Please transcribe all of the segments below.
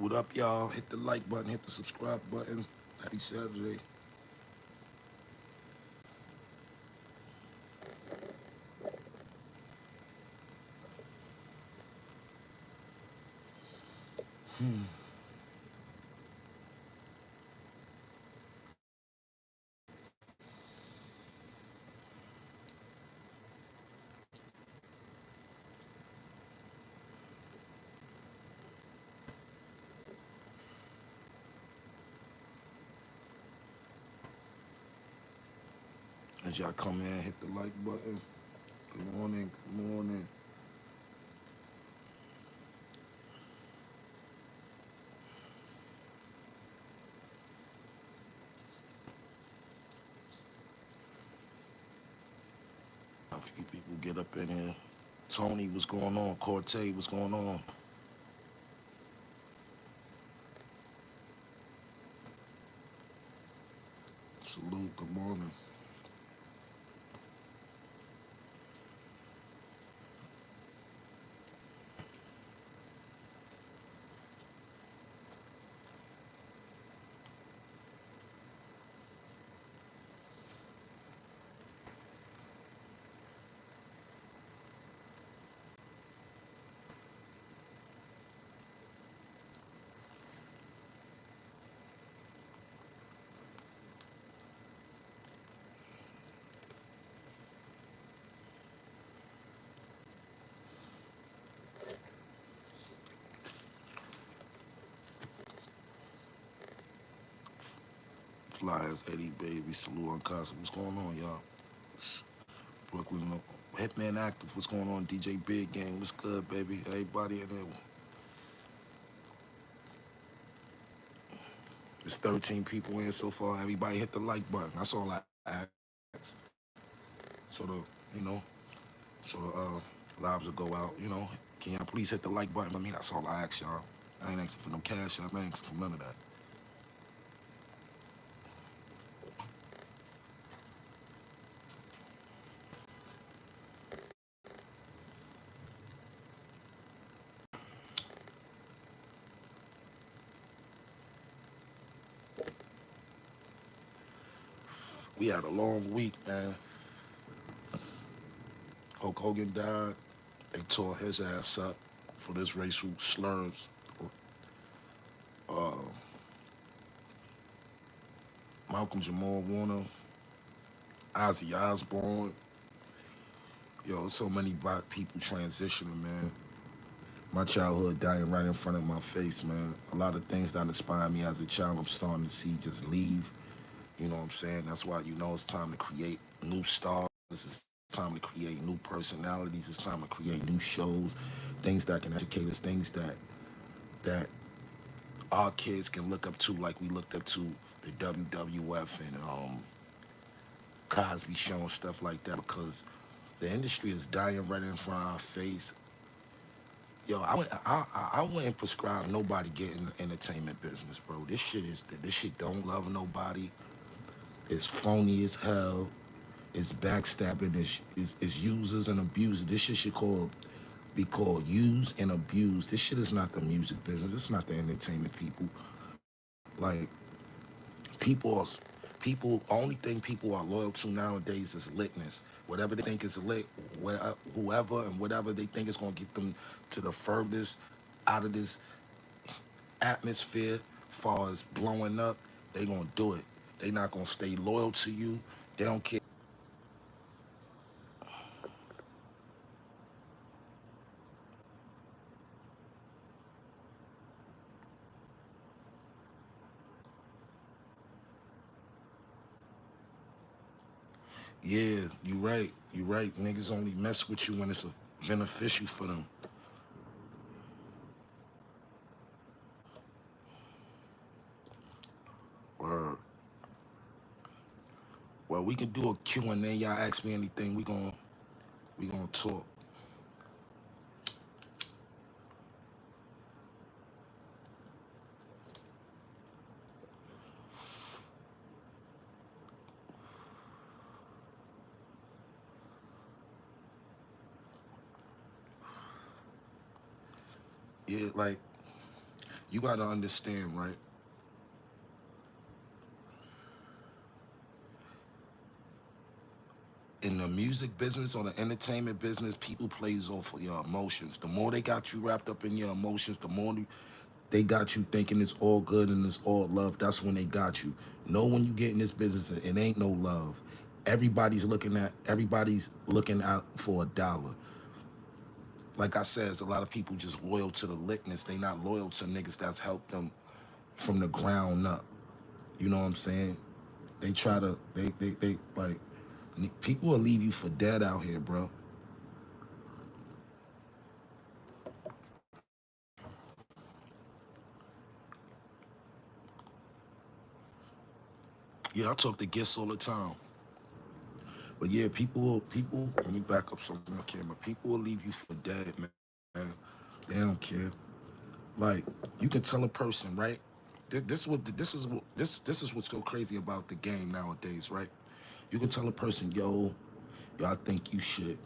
What up, y'all? Hit the like button, hit the subscribe button. Happy Saturday. As y'all come in, hit the like button. Good morning, good morning. A few people get up in here. Tony, what's going on? Cortez, what's going on? Salute, good morning. Flyers, Eddie, baby, salute on concert. What's going on, y'all? Brooklyn, Hitman Active, what's going on? DJ Big Game, what's good, baby? Everybody in there. There's 13 people in so far. Everybody hit the like button. That's all I ask. So you know, so lives will go out, Can y'all please hit the like button? I mean, that's all I ask y'all. I ain't asking for no cash. I ain't asking for none of that. We had a long week, man. Hulk Hogan died. They tore his ass up for this racial slurs. Uh, Malcolm Jamal Warner, Ozzy Osbourne. Yo, so many black people transitioning, man. My childhood dying right in front of my face, man. A lot of things that inspired me as a child, I'm starting to see just leave. You know what I'm saying? That's why it's time to create new stars. It's time to create new personalities. It's time to create new shows, things that can educate us, things that our kids can look up to, like we looked up to the WWF and Cosby Show and stuff like that. Because the industry is dying right in front of our face. Yo, I wouldn't prescribe nobody getting the entertainment business, bro. This shit don't love nobody. It's phony as hell. It's backstabbing. It's users and abusers. This shit should be called use and abuse. This shit is not the music business. It's not the entertainment people. Like people, only thing people are loyal to nowadays is litness. Whatever they think is lit, whoever and whatever they think is gonna get them to the furthest out of this atmosphere, far as blowing up, they gonna do it. They not gonna stay loyal to you. They don't care. Yeah, you right. You right. Niggas only mess with you when it's beneficial for them. Or well, we can do a Q&A. Y'all ask me anything. We gonna talk. Yeah, like You gotta understand, right? In the music business or the entertainment business, people plays off of your emotions. The more they got you wrapped up in your emotions, the more they got you thinking it's all good and it's all love. That's when they got you. Know when you get in this business, it ain't no love. Everybody's looking out for a dollar. Like I said, it's a lot of people just loyal to the lickness. They not loyal to niggas that's helped them from the ground up. You know what I'm saying? They try to they like people will leave you for dead out here, bro. Yeah, I talk to guests all the time. But yeah, people let me back up something on camera. People will leave you for dead, man. They don't care. Like, you can tell a person, right? This is what's so crazy about the game nowadays, right? You can tell a person, yo, I think you should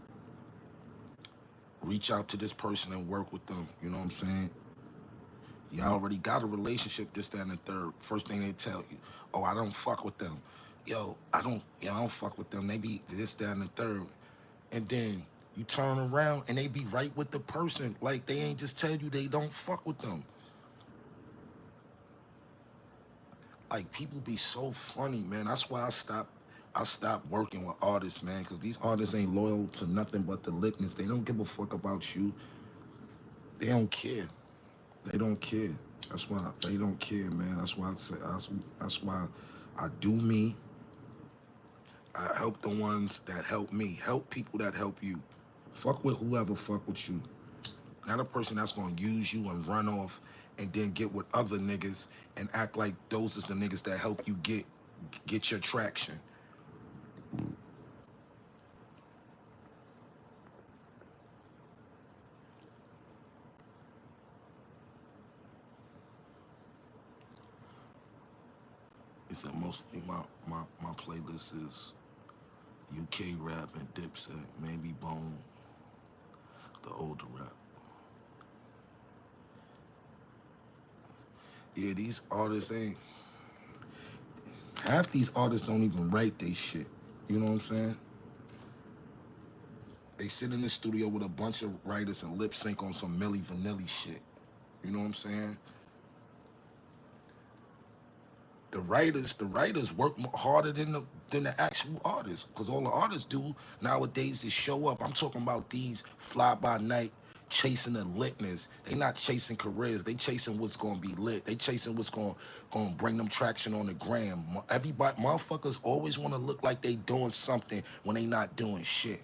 reach out to this person and work with them. You know what I'm saying? Y'all already got a relationship, this, that, and the third. First thing they tell you, oh, I don't fuck with them. I don't fuck with them. They be this, that, and the third. And then you turn around and they be right with the person. Like they ain't just tell you they don't fuck with them. Like people be so funny, man. That's why I stopped working with artists, man, because these artists ain't loyal to nothing but the lickness. They don't give a fuck about you. They don't care. They don't care. That's why they don't care, man. That's why I say that's why I do me. I help the ones that help me. Help people that help you. Fuck with whoever fuck with you. Not a person that's gonna use you and run off and then get with other niggas and act like those is the niggas that help you get your traction. It's that mostly my playlist is UK rap and Dipset, maybe Bone, the older rap. Yeah, these artists ain't half these artists don't even write they shit. You know what I'm saying? They sit in the studio with a bunch of writers and lip sync on some Milli Vanilli shit. You know what I'm saying? The writers work harder than the actual artists, because all the artists do nowadays is show up. I'm talking about these fly by night chasing the litness. They not chasing careers. They chasing what's gonna be lit. They chasing what's gonna bring them traction on the gram. Everybody, motherfuckers always want to look like they doing something when they not doing shit.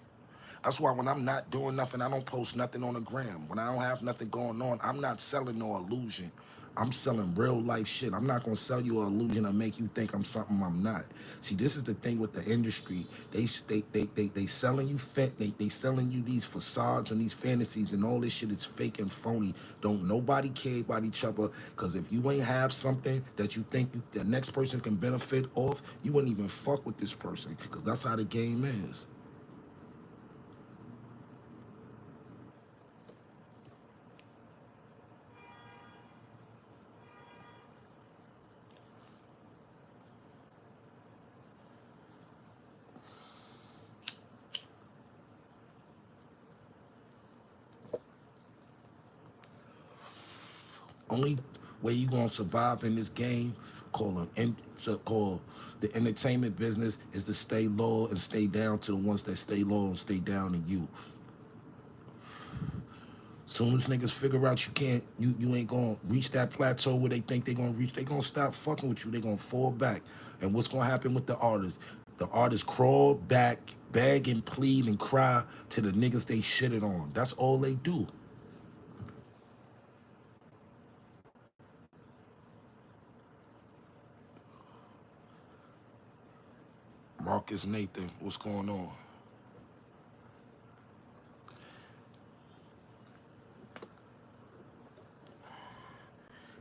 That's why when I'm not doing nothing, I don't post nothing on the gram. When I don't have nothing going on, I'm not selling no illusion. I'm selling real life shit. I'm not gonna sell you an illusion and make you think I'm something I'm not. See, this is the thing with the industry. They selling you they selling you these facades and these fantasies, and all this shit is fake and phony. Don't nobody care about each other, because if you ain't have something that you think the next person can benefit off, you wouldn't even fuck with this person, because that's how the game is. Only way you gonna survive in this game, called the entertainment business, is to stay low and stay down to the ones that stay low and stay down to you. Soon as niggas figure out you ain't gonna reach that plateau where they think they gonna reach, they gonna stop fucking with you. They gonna fall back. And what's gonna happen with the artists? The artists crawl back, beg and plead and cry to the niggas they shitted on. That's all they do. Marcus Nathan, what's going on?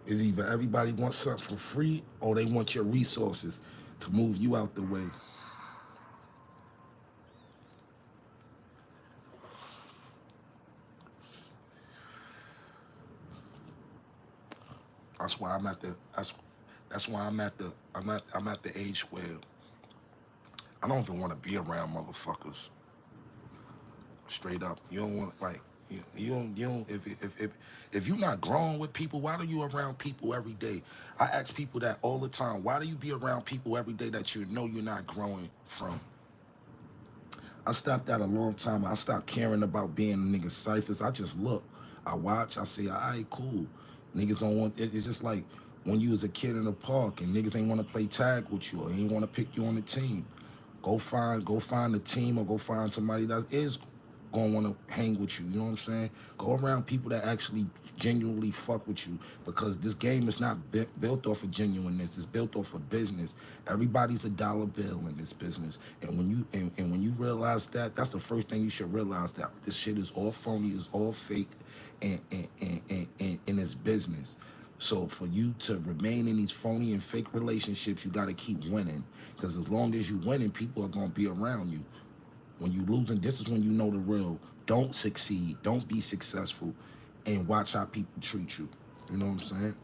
Is either everybody wants something for free or they want your resources to move you out the way. That's why I'm at the that's why I'm at the age where I don't even want to be around motherfuckers. Straight up, you don't want like you don't if you're not growing with people, why are you around people every day? I ask people that all the time. Why do you be around people every day that you know you're not growing from? I stopped that a long time. I stopped caring about being a nigga ciphers. I just look, I watch, I say, all right, cool. Niggas don't want it's just like when you was a kid in the park and niggas ain't want to play tag with you or ain't want to pick you on the team. Go find a team or go find somebody that is gonna want to hang with you. You know what I'm saying? Go around people that actually genuinely fuck with you, because this game is not built off of genuineness. It's built off of business. Everybody's a dollar bill in this business, and when you realize that, that's the first thing you should realize, that this shit is all phony, is all fake, and it's business. So for you to remain in these phony and fake relationships, you got to keep winning. Because as long as you winning, people are gonna be around you. When you losing, this is when you know the real. Don't succeed. Don't be successful, and watch how people treat you. You know what I'm saying?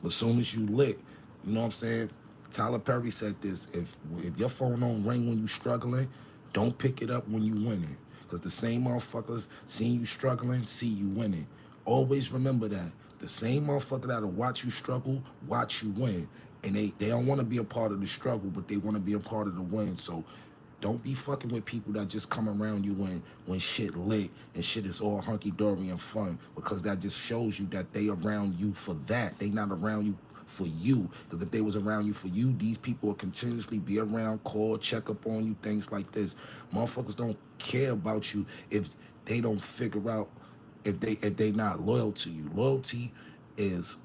But as soon as you lit, you know what I'm saying? Tyler Perry said this: if your phone don't ring when you struggling, don't pick it up when you winning. Because the same motherfuckers seeing you struggling, see you winning. Always remember that. The same motherfucker that'll watch you struggle, watch you win. And they don't want to be a part of the struggle, but they want to be a part of the win. So don't be fucking with people that just come around you when shit lit and shit is all hunky-dory and fun, because that just shows you that they around you for that. They not around you for you. Because if they was around you for you, these people will continuously be around, call, check up on you, things like this. Motherfuckers don't care about you if they don't figure out if they not loyal to you. Loyalty is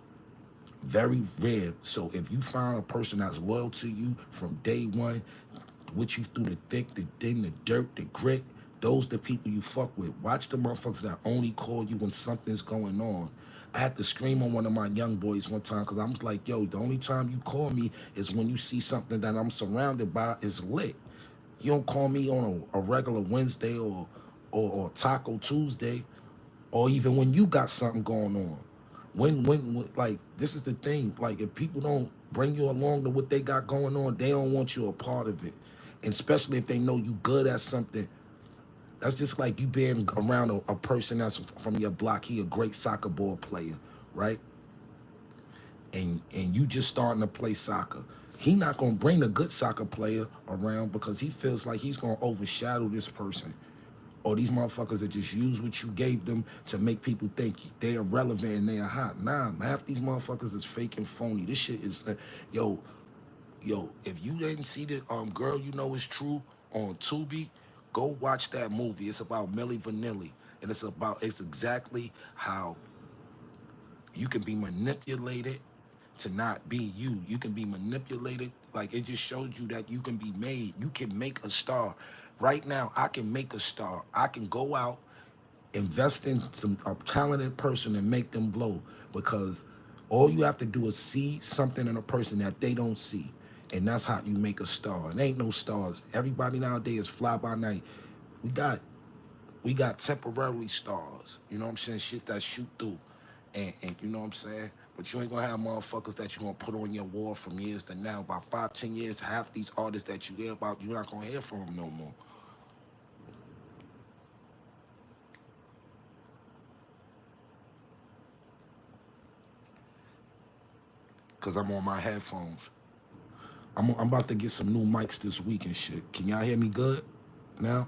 very rare. So if you find a person that's loyal to you from day one, with you through the thick, the thin, the dirt, the grit, those the people you fuck with. Watch the motherfuckers that only call you when something's going on. I had to scream on one of my young boys one time because I was like, yo, the only time you call me is when you see something that I'm surrounded by is lit. You don't call me on a regular Wednesday or Taco Tuesday, or even when you got something going on. When like, this is the thing, like, if people don't bring you along to what they got going on, they don't want you a part of it. And especially if they know you good at something. That's just like you being around a person that's from your block. He a great soccer ball player, right? And you just starting to play soccer. He not gonna bring a good soccer player around because he feels like he's gonna overshadow this person. Or these motherfuckers that just use what you gave them to make people think they are relevant and they are hot. Nah, half these motherfuckers is fake and phony. This shit is, yo, if you didn't see the Girl You Know It's True on Tubi, go watch that movie. It's about Milli Vanilli. And it's exactly how you can be manipulated to not be you. You can be manipulated. Like, it just showed you that you can be made. You can make a star. Right now, I can make a star. I can go out, invest in a talented person and make them blow, because all you have to do is see something in a person that they don't see. And that's how you make a star. It ain't no stars. Everybody nowadays is fly by night. We got temporarily stars. You know what I'm saying? Shit that shoot through. And you know what I'm saying? But you ain't gonna have motherfuckers that you gonna put on your wall from years to now. About 5, 10 years, half these artists that you hear about, you're not gonna hear from them no more. Cause I'm on my headphones. I'm about to get some new mics this week and shit. Can y'all hear me good now?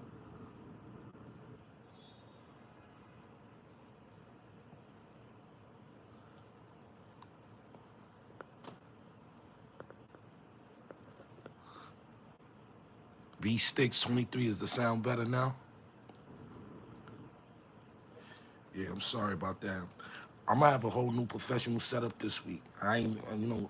B Sticks 23, is the sound better now? Yeah, I'm sorry about that. I'm gonna have a whole new professional setup this week. I ain't,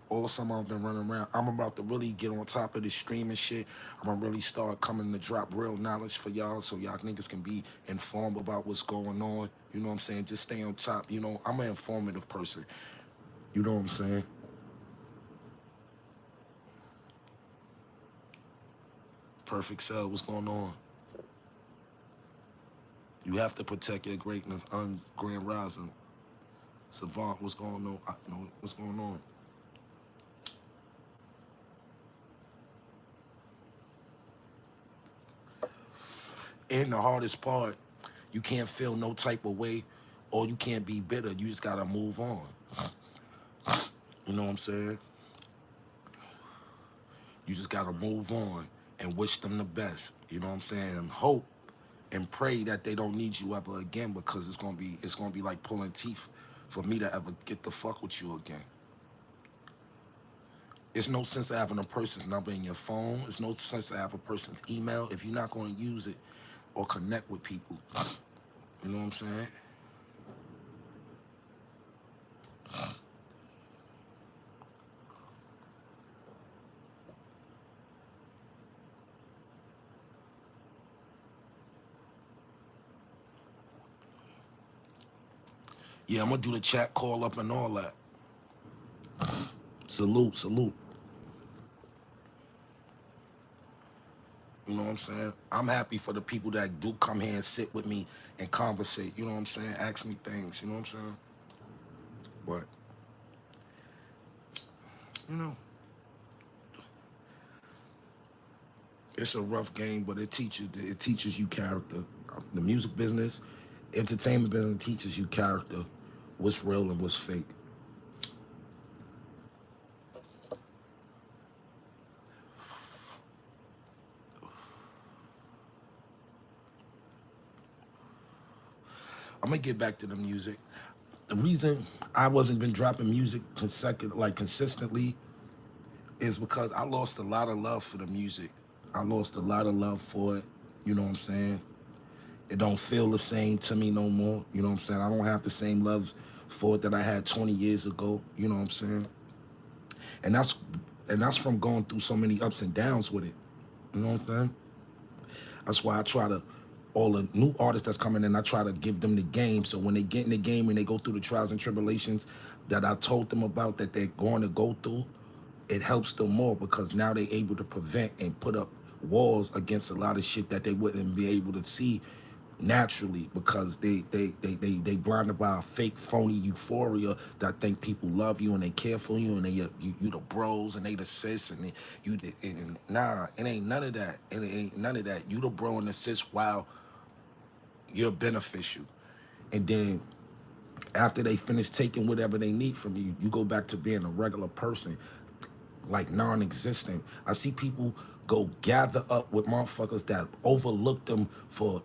all summer I've been running around. I'm about to really get on top of this streaming shit. I'm gonna really start coming to drop real knowledge for y'all, so y'all niggas can be informed about what's going on. You know what I'm saying? Just stay on top. I'm an informative person. You know what I'm saying? Perfect Cell, what's going on? You have to protect your greatness on Grand Rising. Savant, what's going on? What's going on? And the hardest part, you can't feel no type of way, or you can't be bitter. You just gotta move on. You know what I'm saying? You just gotta move on and wish them the best. You know what I'm saying? And hope and pray that they don't need you ever again, because it's gonna be like pulling teeth for me to ever get the fuck with you again. It's no sense of having a person's number in your phone. It's no sense of having a person's email if you're not going to use it or connect with people. You know what I'm saying? Yeah, I'm gonna do the chat call up and all that. Salute, salute. You know what I'm saying? I'm happy for the people that do come here and sit with me and conversate. You know what I'm saying? Ask me things. You know what I'm saying? But you know, it's a rough game, but it teaches you character. The music business, entertainment business teaches you character. What's real and what's fake. I'm gonna get back to the music. The reason I wasn't been dropping music consistently is because I lost a lot of love for the music. I lost a lot of love for it. You know what I'm saying? It don't feel the same to me no more. You know what I'm saying? I don't have the same love for it that I had 20 years ago. You know what I'm saying? And that's from going through so many ups and downs with it. You know what I'm saying? That's why I try to, all the new artists that's coming in, I try to give them the game. So when they get in the game and they go through the trials and tribulations that I told them about that they're going to go through, it helps them more because now they're able to prevent and put up walls against a lot of shit that they wouldn't be able to see naturally, because they blinded by a fake phony euphoria that think people love you and they care for you and you the bros and they the sis and nah, it ain't none of that. It ain't none of that. You the bro and the sis while you're beneficial, and then after they finish taking whatever they need from you, you go back to being a regular person, like non-existent. I see people go gather up with motherfuckers that overlooked them for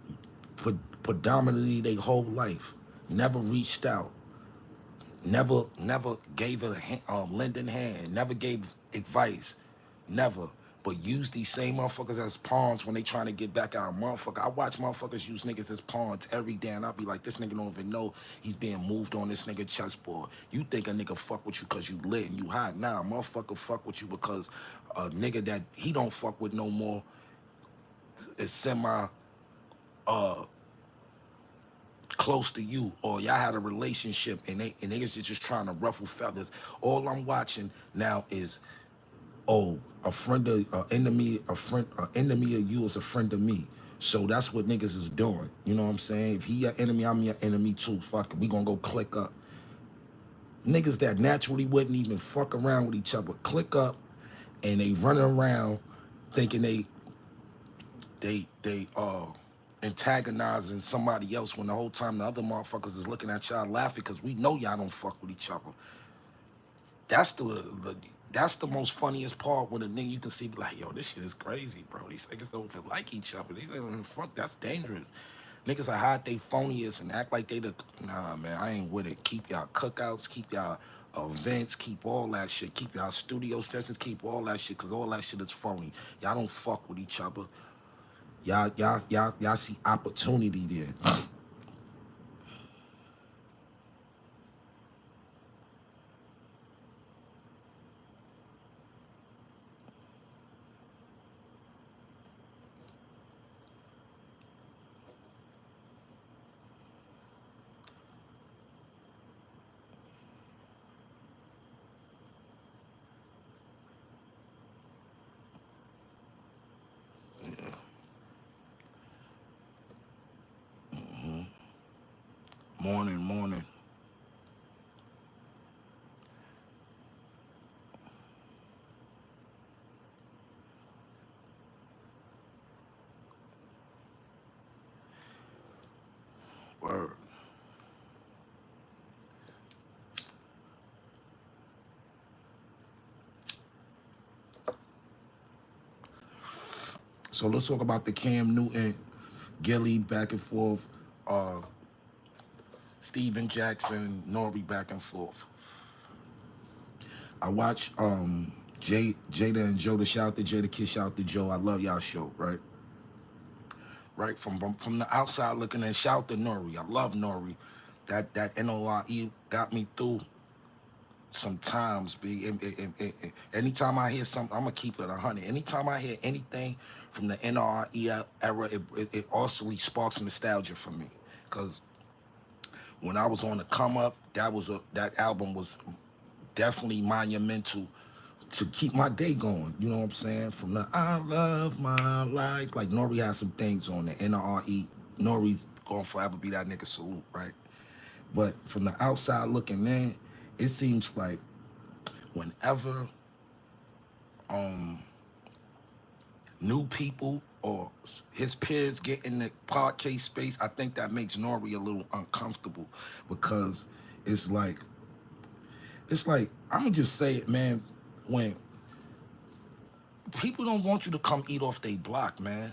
predominantly their whole life, never reached out, never gave a lending hand, never gave advice, never. But use these same motherfuckers as pawns when they trying to get back out. Motherfucker, I watch motherfuckers use niggas as pawns every day, and I'll be like, this nigga don't even know he's being moved on this nigga chessboard. You think a nigga fuck with you because you lit and you hot? Nah, motherfucker fuck with you because a nigga that he don't fuck with no more is semi uh close to you, or y'all had a relationship and niggas is just trying to ruffle feathers. All I'm watching now is, oh, a friend of enemy, a enemy of you is a friend of me. So that's what niggas is doing. You know what I'm saying? If he your enemy, I'm your enemy too. Fuck it, we gonna go click up. Niggas that naturally wouldn't even fuck around with each other click up, and they running around thinking they antagonizing somebody else when the whole time the other motherfuckers is looking at y'all laughing because we know y'all don't fuck with each other. That's that's the most funniest part when a nigga you can see be like, yo, this shit is crazy, bro. These niggas don't feel like each other. These niggas, fuck, that's dangerous. Niggas are hide they phoniest and act like they the, nah, man, I ain't with it. Keep y'all cookouts, keep y'all events, keep all that shit, keep y'all studio sessions, keep all that shit, cause all that shit is phony. Y'all don't fuck with each other. Y'all see opportunity there. Morning, morning. So let's talk about the Cam Newton, Gilly back and forth, uh, Steven Jackson, Nori back and forth. I watch Jada and Joe, the shout out to Jada, Kiss shout out to Joe. I love y'all show, right? Right from the outside looking in, shout out to Nori. I love Nori. That NORE got me through sometimes. Anytime I hear something, I'm gonna keep it 100. Anytime I hear anything from the NRE era, it also sparks nostalgia for me. Cause when I was on the come up, that album was definitely monumental to keep my day going. You know what I'm saying? From the I love my life, like Nori has some things on the NRE. Nori's gonna forever be that nigga, salute, right? But from the outside looking in, it seems like whenever new people or his peers get in the podcast space, I think that makes Nori a little uncomfortable because it's like I'm gonna just say it, man. When people don't want you to come eat off their block, man.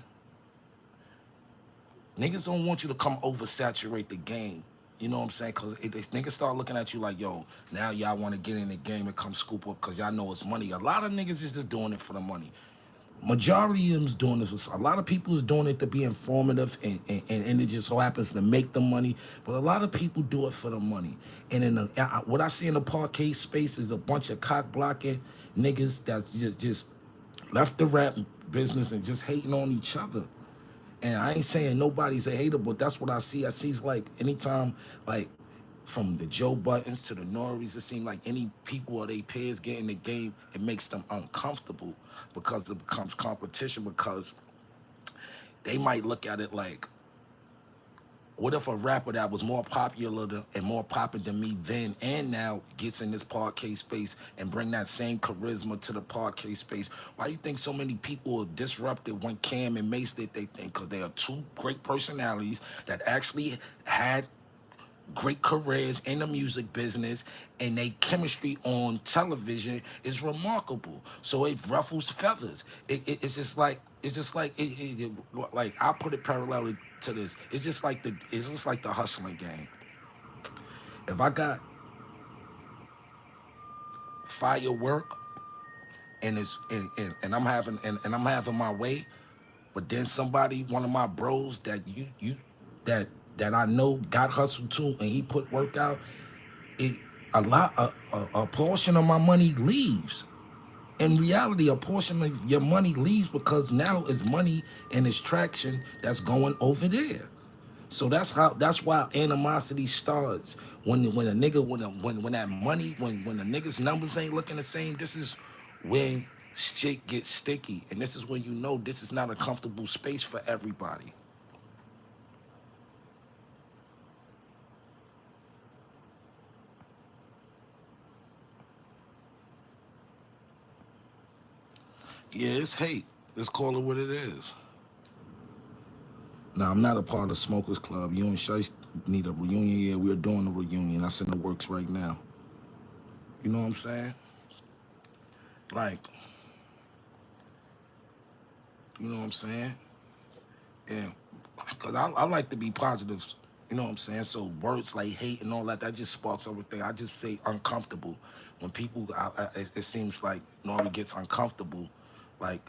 Niggas don't want you to come oversaturate the game. You know what I'm saying? Because niggas start looking at you like, yo, now y'all want to get in the game and come scoop up because y'all know it's money. A lot of niggas is just doing it for the money. Majority of them's doing this. A lot of people is doing it to be informative and it just so happens to make the money. But a lot of people do it for the money. And in what I see in the parquet space is a bunch of cock blocking niggas that's just left the rap business and just hating on each other. And I ain't saying nobody's a hater, but that's what I see. I see like anytime, like from the Joe Buttons to the Norries, it seems like any people or their peers get in the game, it makes them uncomfortable because it becomes competition because they might look at it like, what if a rapper that was more popular and more popular than me then and now gets in this parquet space and bring that same charisma to the parquet space? Why you think so many people are disrupted when Cam and Mace did they think? Because they are two great personalities that actually had great careers in the music business, and they chemistry on television is remarkable. So it ruffles feathers. Like I'll put it parallelly to this. It's just like the hustling game. If I got firework and I'm having my way, but then somebody, one of my bros that that I know got hustle too, and he put work out. It a portion of my money leaves. In reality, a portion of your money leaves because now it's money and it's traction that's going over there. So that's why animosity starts when a nigga when that money when the niggas numbers ain't looking the same. This is when shit gets sticky, and this is when you know this is not a comfortable space for everybody. Yeah, it's hate. Let's call it what it is. Now, I'm not a part of Smokers Club. You and Shice need a reunion. Yeah, we're doing a reunion. That's in the works right now. You know what I'm saying? Like, you know what I'm saying? Yeah. Because I like to be positive. You know what I'm saying? So words like hate and all that, that just sparks everything. I just say uncomfortable. When people, it seems like Nori gets uncomfortable. Like,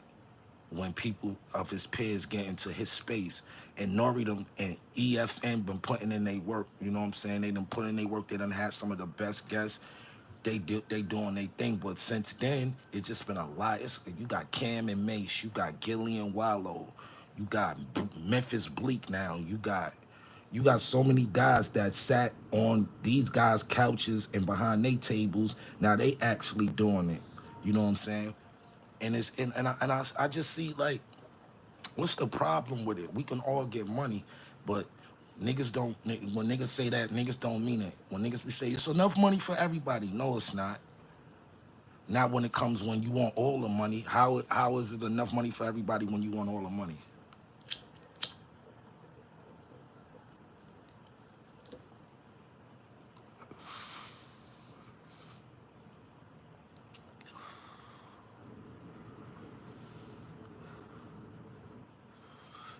when people of his peers get into his space, and Nori them and EFN been putting in their work, you know what I'm saying? They done put in their work. They done had some of the best guests. They doing their thing, but since then it's just been a lot. You got Cam and Mace, you got Gilly and Wallow, you got Memphis Bleak now, you got so many guys that sat on these guys' couches and behind their tables. Now they actually doing it. You know what I'm saying? And I just see like, what's the problem with it? We can all get money, but niggas don't. When niggas say that, niggas don't mean it. When niggas be say it's enough money for everybody, no, it's not. Not when it comes when you want all the money. How is it enough money for everybody when you want all the money?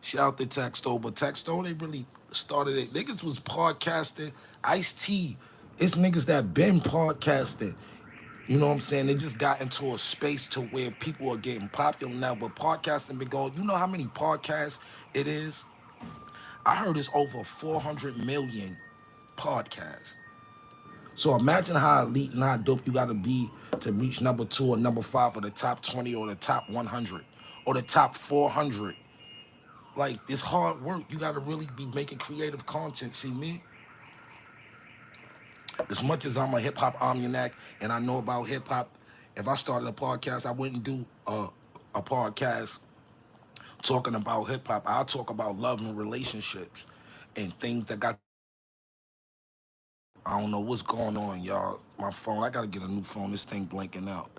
Shout out to Texto, but Texto, they really started it. Niggas was podcasting. Ice T, it's niggas that been podcasting. You know what I'm saying? They just got into a space to where people are getting popular now, but podcasting been going. You know how many podcasts it is? I heard it's over 400 million podcasts. So imagine how elite and how dope you gotta be to reach number 2 or number 5 or the top 20 or the top 100 or the top 400. Like, it's hard work. You gotta really be making creative content. See me, as much as I'm a hip hop omniac and I know about hip hop, if I started a podcast, I wouldn't do a podcast talking about hip hop. I'll talk about love and relationships and things that got. I don't know what's going on, y'all. My phone, I gotta get a new phone. This thing blinking out.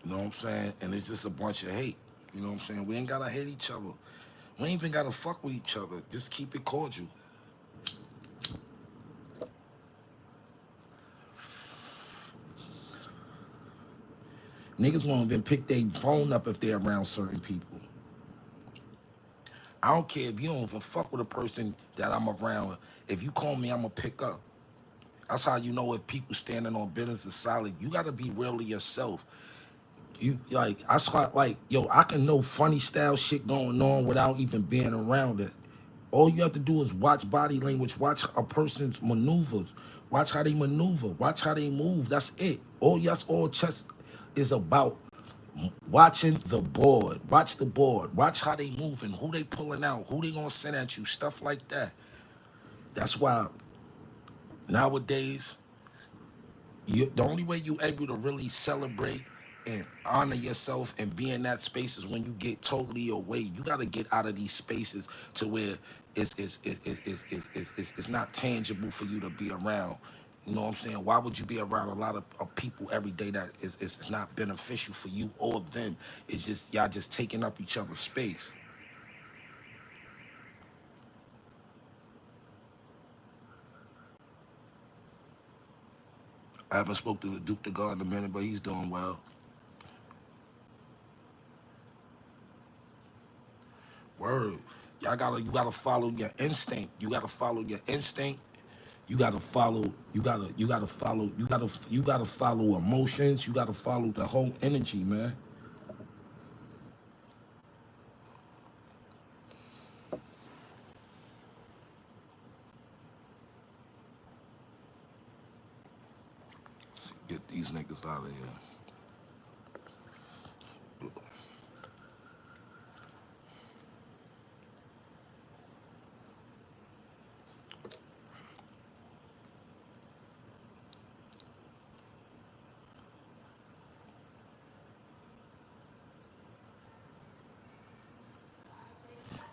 You know what I'm saying? And it's just a bunch of hate. You know what I'm saying? We ain't gotta hate each other. We ain't even gotta fuck with each other. Just keep it cordial. Niggas won't even pick their phone up if they're around certain people. I don't care if you don't even fuck with a person that I'm around. If you call me, I'm gonna pick up. That's how you know if people standing on business is solid. You gotta be real to yourself. You like I saw like yo, I can know funny style shit going on without even being around it. All you have to do is watch body language, watch a person's maneuvers, watch how they maneuver, watch how they move. That's it. All chess is about watching the board. Watch the board. Watch how they moving, who they pulling out, who they gonna send at you, stuff like that. That's why nowadays the only way you able to really celebrate and honor yourself and be in that space is when you get totally away. You got to get out of these spaces to where it's not tangible for you to be around. You know what I'm saying? Why would you be around a lot of people every day that is not beneficial for you or them? It's just y'all just taking up each other's space. I haven't spoke to the Duke the God in a minute, but he's doing well. Word. You gotta follow your instinct. You gotta follow your instinct. You gotta follow emotions. You gotta follow the whole energy, man. Let's get these niggas out of here.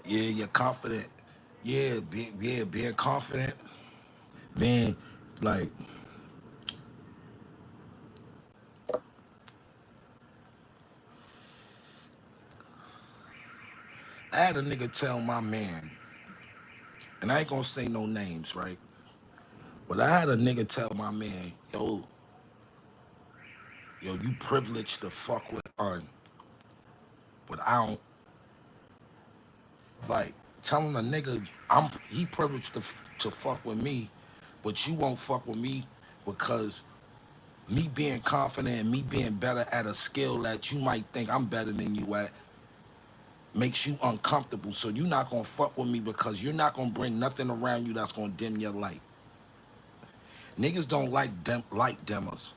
Yeah, you're confident. Being confident. Being like, I had a nigga tell my man, and I ain't gonna say no names, right? But I had a nigga tell my man, yo, you privileged to fuck with un, but I don't like telling a nigga he privileged to fuck with me, but you won't fuck with me because me being confident and me being better at a skill that you might think I'm better than you at makes you uncomfortable. So you're not gonna fuck with me because you're not gonna bring nothing around you that's gonna dim your light. Niggas don't like light dimmers.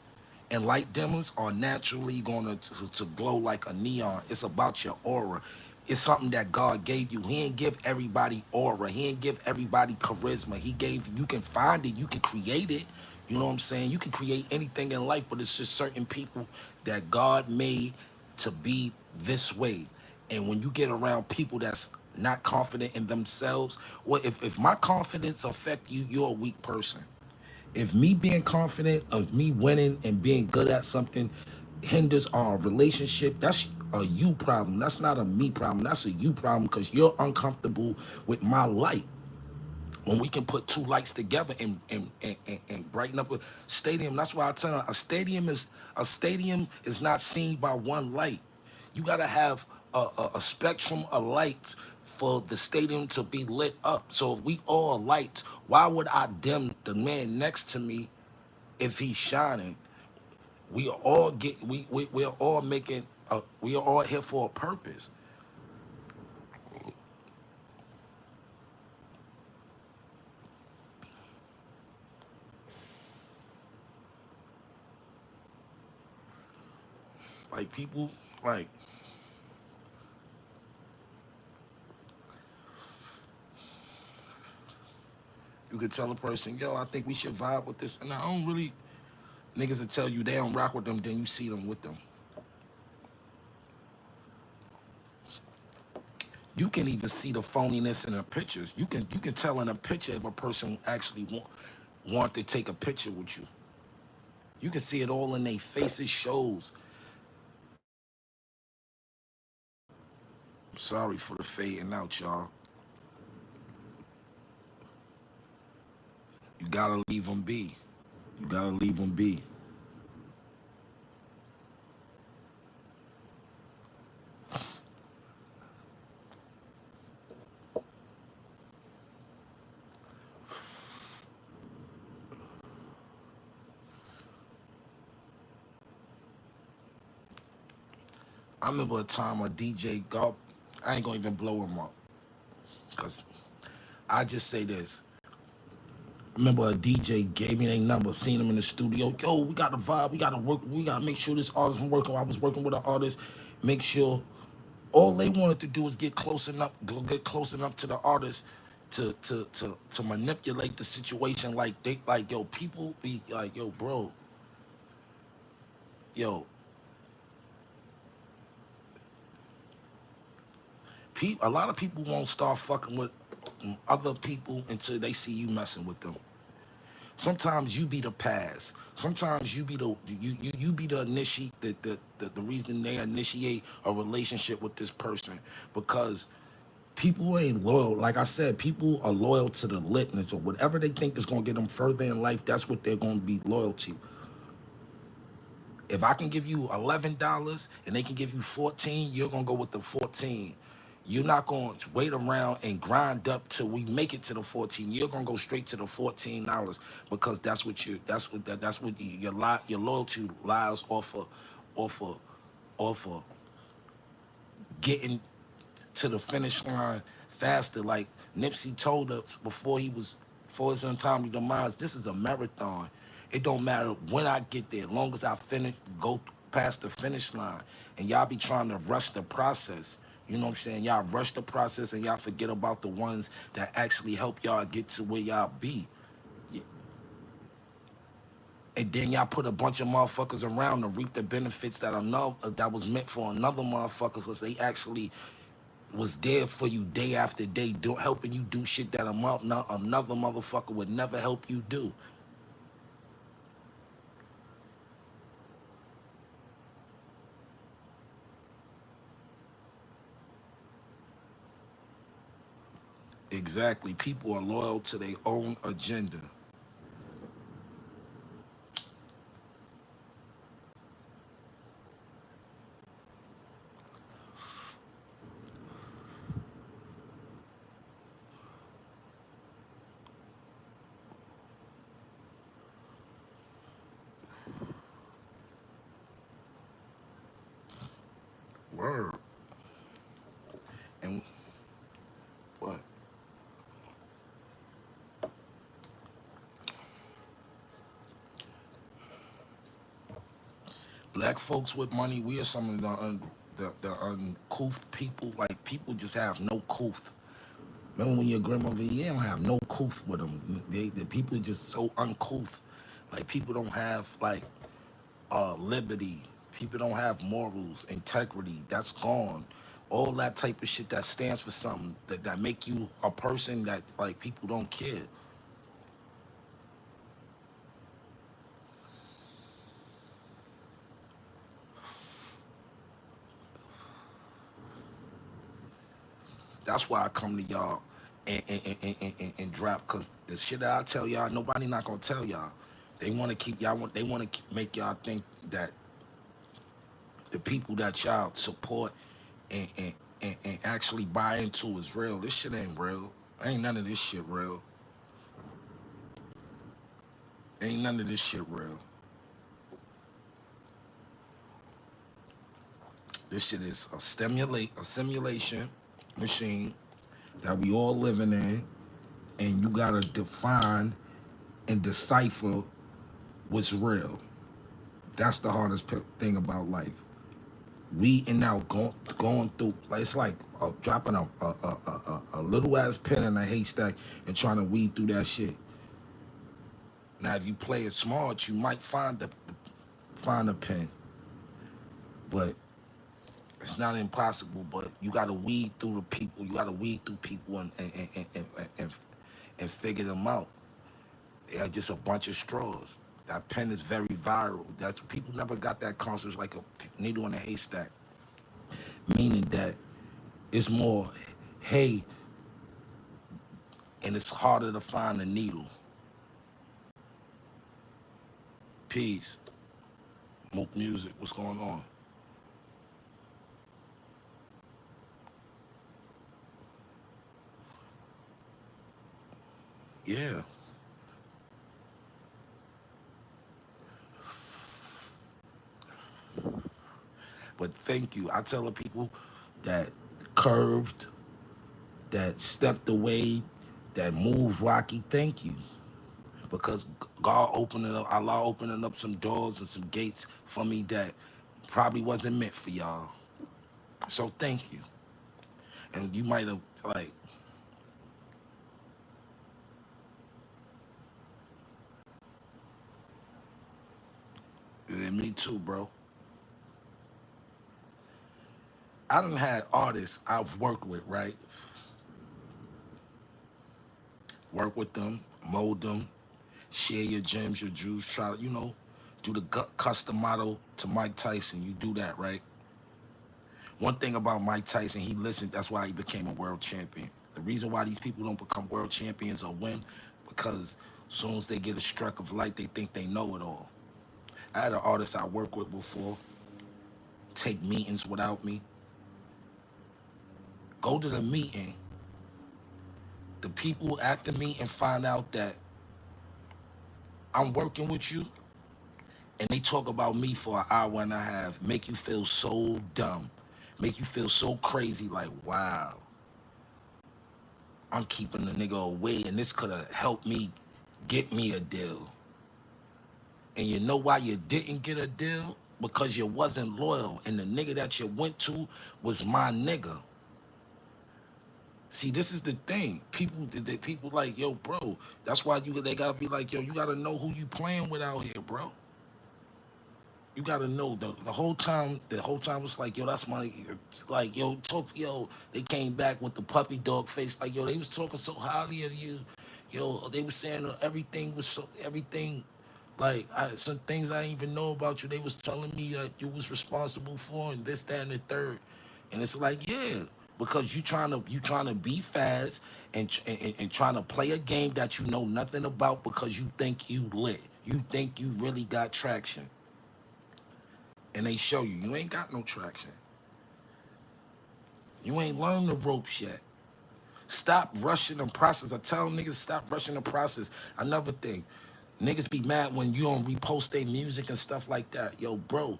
And light dimmers are naturally going to glow like a neon. It's about your aura. It's something that God gave you. He ain't give everybody aura. He ain't give everybody charisma. He gave, you can find it, you can create it. You know what I'm saying? You can create anything in life, but it's just certain people that God made to be this way. And when you get around people that's not confident in themselves, well, if my confidence affect you, you're a weak person. If me being confident of me winning and being good at something hinders our relationship, that's a you problem. That's not a me problem. That's a you problem because you're uncomfortable with my light. When we can put two lights together and brighten up a stadium. That's why I tell you, a stadium is not seen by one light. You gotta have a spectrum of lights for the stadium to be lit up. So if we all lights, why would I dim the man next to me if he's shining? We are all we're all making we are all here for a purpose. Like people, like you could tell a person, yo, I think we should vibe with this, and I don't really. Niggas will tell you they don't rock with them, then you see them with them. You can even see the phoniness in the pictures. You can tell in a picture if a person actually want to take a picture with you. You can see it all in their faces, shows. I'm sorry for the fading out, y'all. You gotta leave them be. You gotta leave them be. I remember a time a DJ go. I ain't gonna even blow him up, cause I just say this. I remember a DJ gave me their number, seen him in the studio. Yo, we got to vibe. We got to work. We got to make sure this artist I'm working. I was working with an artist. Make sure all they wanted to do was get close enough to the artist to manipulate the situation. Like they like yo, people be like yo, bro, yo, a lot of people won't start fucking with other people until they see you messing with them. Sometimes you be the pass. Sometimes you be the be the initiate the reason they initiate a relationship with this person because people ain't loyal. Like I said, people are loyal to the litness or whatever they think is gonna get them further in life. That's what they're gonna be loyal to. If I can give you $11 and they can give you 14, you're gonna go with the 14. You're not gonna wait around and grind up till we make it to the 14. You're gonna go straight to the $14 because that's what your loyalty lies off of off of getting to the finish line faster. Like Nipsey told us before his untimely demise, this is a marathon. It don't matter when I get there, as long as I go past the finish line. And y'all be trying to rush the process. You know what I'm saying? Y'all rush the process and y'all forget about the ones that actually help y'all get to where y'all be. And then y'all put a bunch of motherfuckers around to reap the benefits that was meant for another motherfucker, because they actually was there for you day after day, helping you do shit that another motherfucker would never help you do. Exactly. People are loyal to their own agenda. Word. And what? Black folks with money, we are some of the uncouth people. Like people just have no couth. Remember when your grandmother, you don't have no couth with them. The people are just so uncouth. Like people don't have like liberty. People don't have morals, integrity. That's gone. All that type of shit that stands for something that make you a person that like people don't care. That's why I come to y'all and drop. Cause the shit that I tell y'all, nobody not gonna tell y'all. They want to keep y'all. They want to make y'all think that the people that y'all support and, and, and actually buy into is real. This shit ain't real. Ain't none of this shit real. Ain't none of this shit real. This shit is a simulation machine that we all living in, and you gotta define and decipher what's real. That's the hardest thing about life. Weeding out, going through, like it's like dropping a little ass pin in a haystack and trying to weed through that shit. Now, if you play it smart, you might find a pin, but it's not impossible. But you got to weed through the people. You got to weed through people and and figure them out. They're just a bunch of straws. That pen is very viral. That's people never got that concept like a needle in a haystack, meaning that it's more hay and it's harder to find a needle. Peace. Mook music. What's going on? Yeah. But thank you. I tell the people that curved, that stepped away, that moved rocky, thank you. Because God opening up, Allah opening up some doors and some gates for me that probably wasn't meant for y'all. So thank you. And you might have like, me too, bro. I done had artists I've worked with, right? Work with them, mold them, share your gems, your juice, try to, do the custom model to Mike Tyson. You do that, right? One thing about Mike Tyson, he listened, that's why he became a world champion. The reason why these people don't become world champions or win, because as soon as they get a streak of light, they think they know it all. I had an artist I worked with before take meetings without me. Go to the meeting. The people at the meeting find out that I'm working with you, and they talk about me for an hour and a half, make you feel so dumb, make you feel so crazy, like, wow, I'm keeping the nigga away, and this could have helped me get me a deal. And you know why you didn't get a deal? Because you wasn't loyal, and the nigga that you went to was my nigga. See, this is the thing. People like, yo, bro. That's why they gotta be like, yo, you gotta know who you playing with out here, bro. You gotta know the whole time. The whole time was like, yo, that's my like, yo, They came back with the puppy dog face, like, yo, they was talking so highly of you, yo. They was saying everything was everything, like some things I didn't even know about you. They was telling me that you was responsible for and this, that, and the third, and it's like, yeah, because you trying to be fast and trying to play a game that you know nothing about because you think you lit, you think you really got traction. And they show you ain't got no traction. You ain't learned the ropes yet. Stop rushing the process. I tell niggas stop rushing the process. Another thing, niggas be mad when you don't repost their music and stuff like that. Yo, bro,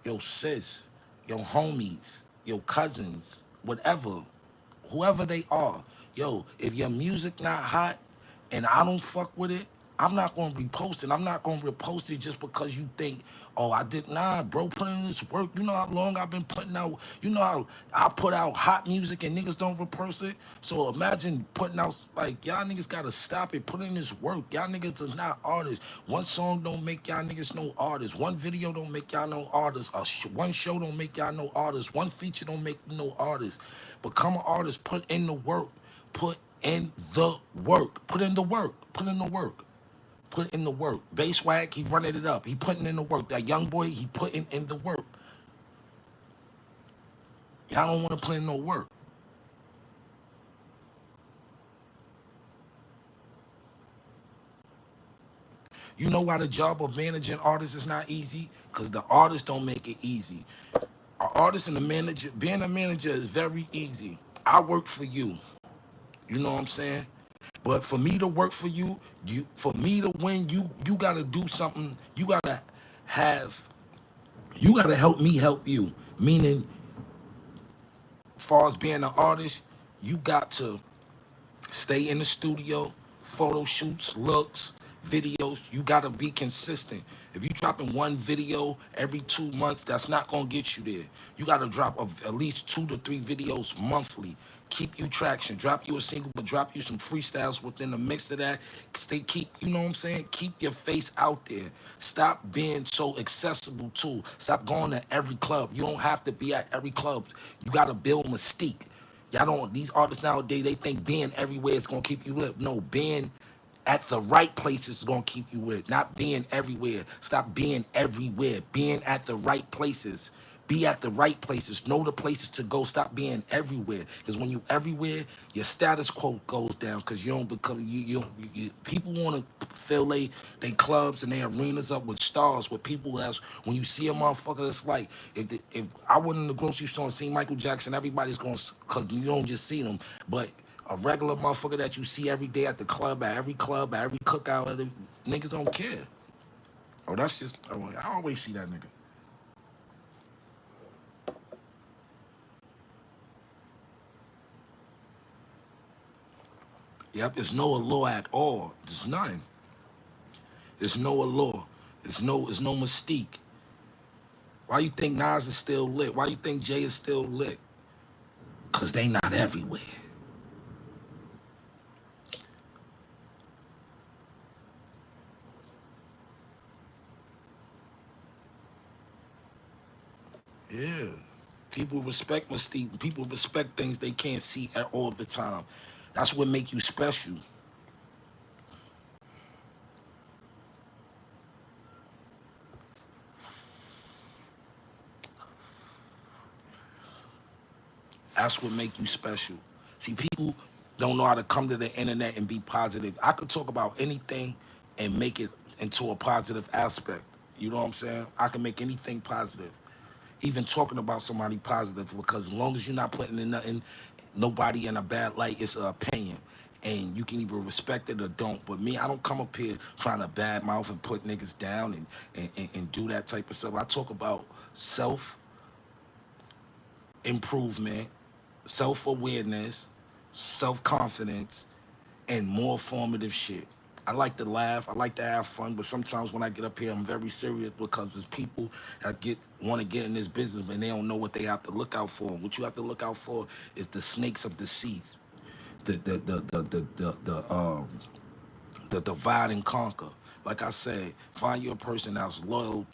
yo, sis, yo, homies, yo, cousins, whatever, whoever they are. Yo, if your music not hot and I don't fuck with it, I'm not gonna repost it. I'm not gonna repost it just because you think, oh, I did. Nah, bro, put in this work. You know how long I've been putting out. You know how I put out hot music and niggas don't repost it. So imagine putting out, like, y'all niggas gotta stop it. Put in this work. Y'all niggas are not artists. One song don't make y'all niggas no artists. One video don't make y'all no artists. One show don't make y'all no artists. One feature don't make you no artists. Become an artist. Put in the work. Put in the work. Put in the work. Put in the work. Put in the work. Bass swag, he running it up. He putting in the work. That young boy, he putting in the work. Y'all don't want to put in no work. You know why the job of managing artists is not easy? Because the artists don't make it easy. An artist and a manager, being a manager is very easy. I work for you. You know what I'm saying? But for me to work for you, for me to win, you gotta do something. Have you gotta help me help you. Meaning, far as being an artist, you got to stay in the studio, photo shoots, looks, videos. You gotta be consistent. If you dropping one video every 2 months, that's not gonna get you there. You gotta drop at least 2 to 3 videos monthly. Keep you traction. Drop you a single, but drop you some freestyles within the mix of that. You know what I'm saying? Keep your face out there. Stop being so accessible too. Stop going to every club. You don't have to be at every club. You gotta build mystique. Y'all don't, these artists nowadays, they think being everywhere is gonna keep you lit. No, being at the right places is gonna keep you lit. Not being everywhere. Stop being everywhere. Being at the right places. Be at the right places. Know the places to go. Stop being everywhere. Because when you everywhere, your status quo goes down. Because you don't become people want to fill they clubs and their arenas up with stars, with people that's when you see a motherfucker, it's like if I went in the grocery store and seen Michael Jackson, everybody's going because you don't just see them, but a regular motherfucker that you see every day at the club, at every cookout, niggas don't care. Oh, that's just I always see that nigga. Yep, there's no allure at all. There's none. There's no allure. There's no mystique. Why you think Nas is still lit? Why you think Jay is still lit? Cause they not everywhere. Yeah. People respect mystique. People respect things they can't see at all the time. That's what make you special. That's what make you special. See, people don't know how to come to the internet and be positive. I could talk about anything and make it into a positive aspect. You know what I'm saying? I can make anything positive. Even talking about somebody positive, because as long as you're not putting in nothing, nobody in a bad light, it's an opinion. And you can either respect it or don't. But me, I don't come up here trying to badmouth and put niggas down and do that type of stuff. I talk about self improvement, self awareness, self confidence, and more formative shit. I like to laugh, I like to have fun, but sometimes when I get up here, I'm very serious because there's people that want to get in this business, but they don't know what they have to look out for. And what you have to look out for is the snakes of deceit, the divide and conquer. Like I said, find you a person that's loyal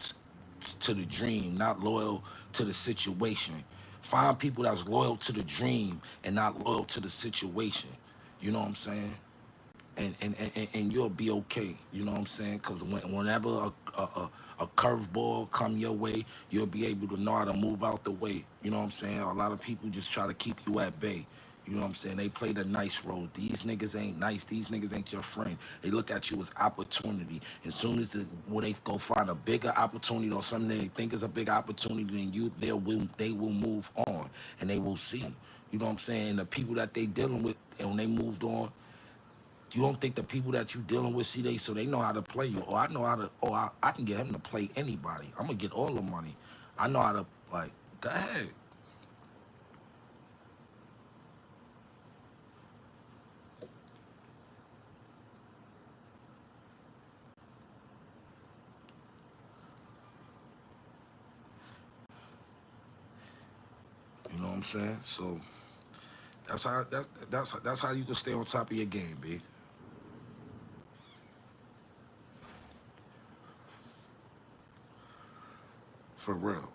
to the dream, not loyal to the situation. Find people that's loyal to the dream and not loyal to the situation. You know what I'm saying? And you'll be okay. You know what I'm saying? Because whenever a curveball come your way, you'll be able to know how to move out the way. You know what I'm saying? A lot of people just try to keep you at bay. You know what I'm saying? They play the nice role. These niggas ain't nice. These niggas ain't your friend. They look at you as opportunity. As soon as they go find a bigger opportunity or something they think is a big opportunity than you, they will move on and they will see. You know what I'm saying? The people that they dealing with, and when they moved on, you don't think the people that you dealing with see so they know how to play you. Or I know how to, I can get him to play anybody. I'm gonna get all the money. I know how to, like, go ahead. You know what I'm saying? So that's how you can stay on top of your game, B. For real.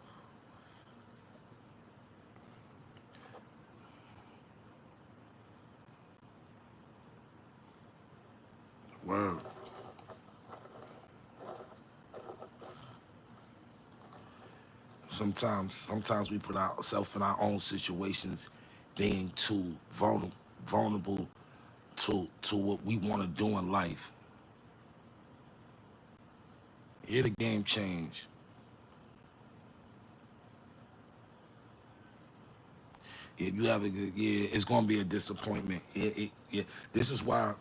Word. Sometimes we put ourselves in our own situations, being too vulnerable to what we want to do in life. Here the game change. If you have a good, yeah, it's gonna be a disappointment. Yeah. This is why.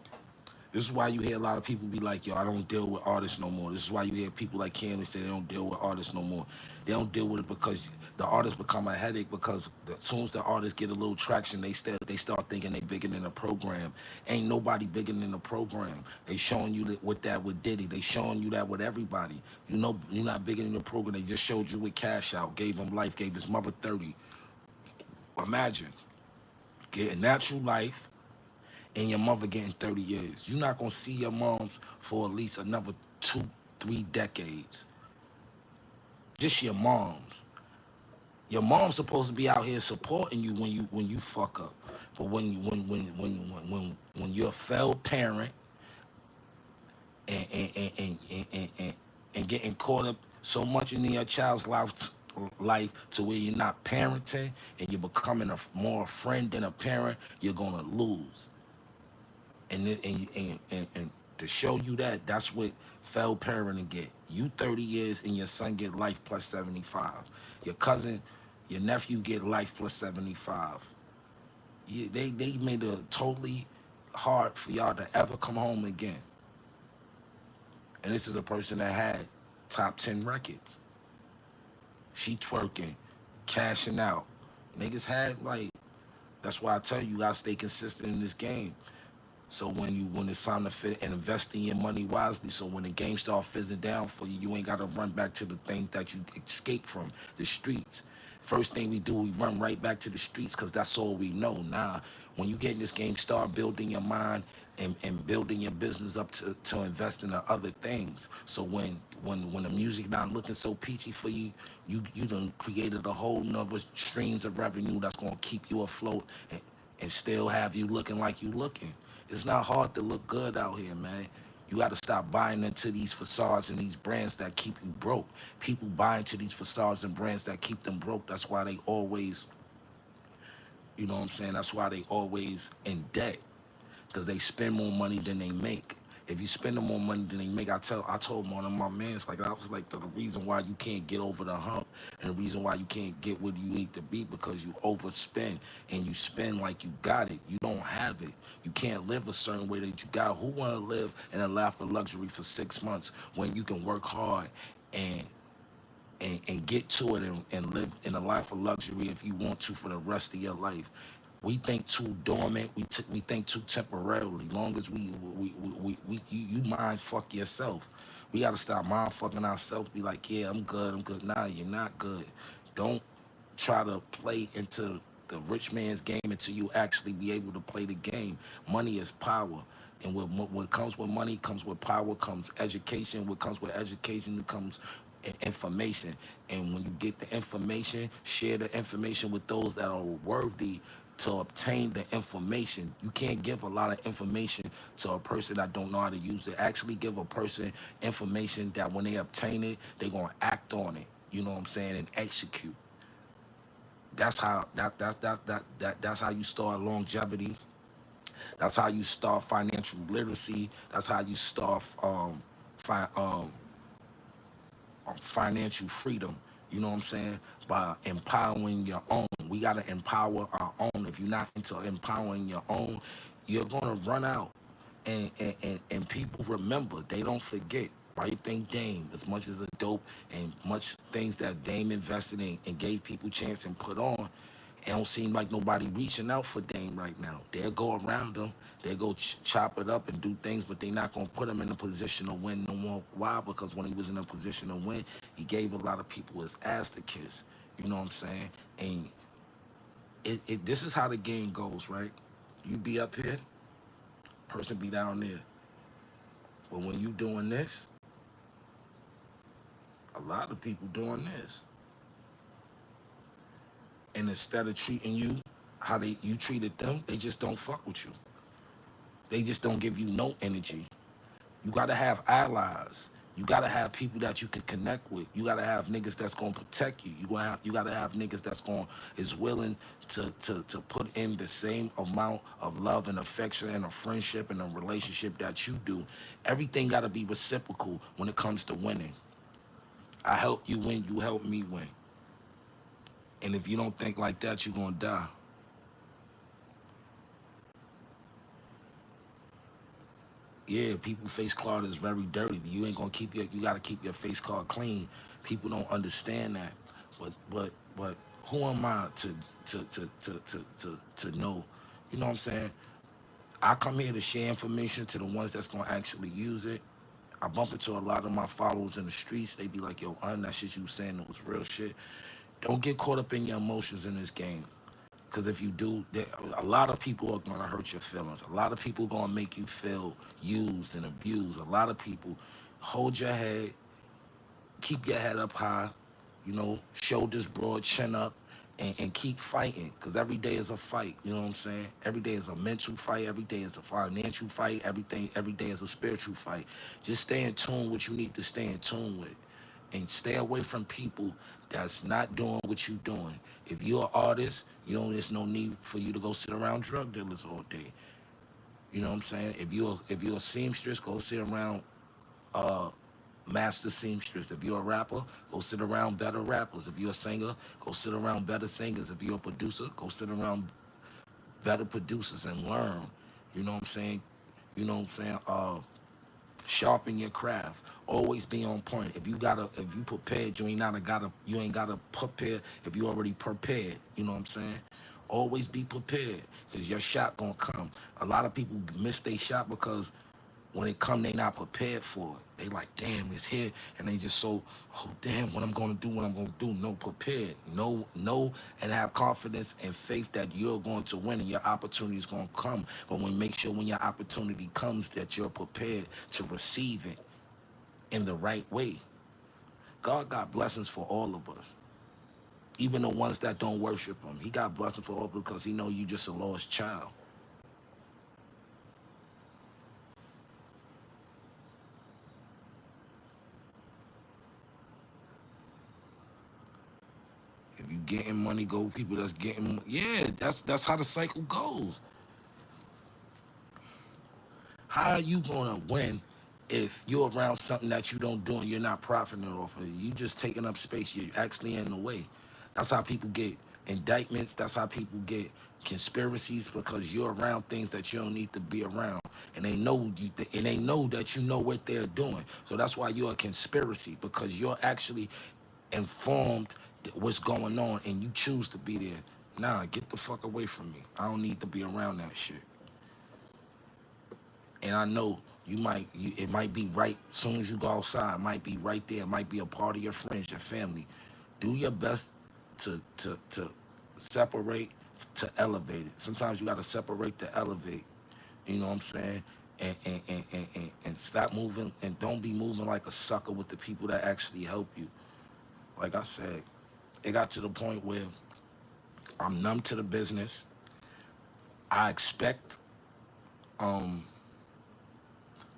This is why you hear a lot of people be like, yo, I don't deal with artists no more. This is why you hear people like Candace say they don't deal with artists no more. They don't deal with it because the artists become a headache because as soon as the artists get a little traction, they start thinking they bigger than the program. Ain't nobody bigger than the program. They showing you that with Diddy. They showing you that with everybody. You know you're not bigger than the program. They just showed you with Cash Out, gave him life, gave his mother 30. Imagine getting natural life and your mother getting 30 years. You're not gonna see your moms for at least another 2, 3 decades. Just your moms. Your mom's supposed to be out here supporting you when you fuck up. But when you're a failed parent and getting caught up so much in your child's life to where you're not parenting and you're becoming a more friend than a parent, you're gonna lose. And to show you that, that's what failed parenting get. You 30 years and your son get life plus 75. Your cousin, your nephew get life plus 75. Yeah, they made it totally hard for y'all to ever come home again. And this is a person that had top 10 records. She twerking, cashing out. Niggas had like, that's why I tell you, you gotta stay consistent in this game. So when it's time to fit and invest in your money wisely, so when the game start fizzing down for you, you ain't gotta run back to the things that you escaped from, the streets. First thing we do, we run right back to the streets because that's all we know. Nah, when you get in this game, start building your mind and building your business up to invest in the other things. So when the music not looking so peachy for you, you done created a whole nother streams of revenue that's gonna keep you afloat and still have you looking like you looking. It's not hard to look good out here, man. You got to stop buying into these facades and these brands that keep you broke. People buy into these facades and brands that keep them broke. That's why they always, you know what I'm saying? That's why they always in debt because they spend more money than they make. If you spend more money than they make, I told one of my mans, like I was like the reason why you can't get over the hump and the reason why you can't get where you need to be because you overspend and you spend like you got it. You don't have it. You can't live a certain way that you got. Who wanna live in a life of luxury for 6 months when you can work hard and and get to it and live in a life of luxury if you want to for the rest of your life. We think too dormant. We think too temporarily. Long as you mind fuck yourself. We gotta stop mind fucking ourselves. Be like, yeah, I'm good. I'm good. Nah, you're not good. Don't try to play into the rich man's game until you actually be able to play the game. Money is power. And what comes with money comes with power, comes education. What comes with education comes information. And when you get the information, share the information with those that are worthy to obtain the information. You can't give a lot of information to a person that don't know how to use it. Actually give a person information that when they obtain it, they're gonna act on it. You know what I'm saying? And execute. That's how you start longevity. That's how you start financial literacy. That's how you start fi- um, financial freedom. You know what I'm saying? By empowering your own. We gotta empower our own. If you're not into empowering your own, you're gonna run out. And people remember, they don't forget. Why you think Dame, as much as a dope and much things that Dame invested in and gave people chance and put on, it don't seem like nobody reaching out for Dame right now. They'll go around him, they'll go chop it up and do things, but they're not gonna put him in a position to win no more. Why? Because when he was in a position to win, he gave a lot of people his ass to kiss. You know what I'm saying? And this is how the game goes, right? You be up here, person be down there. But when you doing this, a lot of people doing this. And instead of treating you how you treated them, they just don't fuck with you. They just don't give you no energy. You gotta have allies. You gotta have people that you can connect with. You gotta have niggas that's gonna protect you. You gotta have niggas that's gonna is willing to put in the same amount of love and affection and a friendship and a relationship that you do. Everything gotta be reciprocal when it comes to winning. I help you win, you help me win. And if you don't think like that, you're gonna die. Yeah, people face card is very dirty. You ain't gonna keep you gotta keep your face card clean. People don't understand that. But who am I to know? You know what I'm saying? I come here to share information to the ones that's gonna actually use it. I bump into a lot of my followers in the streets. They be like, yo, that shit you was saying it was real shit. Don't get caught up in your emotions in this game. Because if you do, a lot of people are going to hurt your feelings. A lot of people are going to make you feel used and abused. A lot of people, hold your head, keep your head up high, shoulders broad, chin up, and keep fighting. Because every day is a fight. You know what I'm saying? Every day is a mental fight. Every day is a financial fight. Every day is a spiritual fight. Just stay in tune with what you need to stay in tune with. And stay away from people that's not doing what you doing. If you're an artist, there's no need for you to go sit around drug dealers all day. You know what I'm saying? If you're a seamstress, go sit around uh master seamstress. If you're a rapper, go sit around better rappers. If you're a singer, go sit around better singers. If you're a producer, go sit around better producers and learn. You know what I'm saying? You know what I'm saying? Sharpen your craft. Always be on point. If you prepared, you ain't gotta prepare if you already prepared. You know what I'm saying? Always be prepared because your shot gonna come. A lot of people miss their shot because when it come, they not prepared for it. They like, damn, it's here, and they just so, oh damn, what I'm gonna do, No prepared, no, and have confidence and faith that you're going to win and your opportunity is gonna come. But make sure when your opportunity comes that you're prepared to receive it in the right way. God got blessings for all of us, even the ones that don't worship Him. He got blessings for all because He know you just a lost child. If you getting money, go with people that's getting. Yeah, that's how the cycle goes. How are you gonna win if you're around something that you don't do and you're not profiting off of it? You just taking up space. You're actually in the way. That's how people get indictments. That's how people get conspiracies because you're around things that you don't need to be around, and they know you. And they know that you know what they're doing. So that's why you're a conspiracy because you're actually informed what's going on, and you choose to be there. Nah, get the fuck away from me. I don't need to be around that shit. And I know it might be right as soon as you go outside, it might be right there, it might be a part of your friends, your family. Do your best to separate, to elevate it. Sometimes you gotta separate to elevate. You know what I'm saying? And stop moving and don't be moving like a sucker with the people that actually help you. Like I said, it got to the point where I'm numb to the business. I expect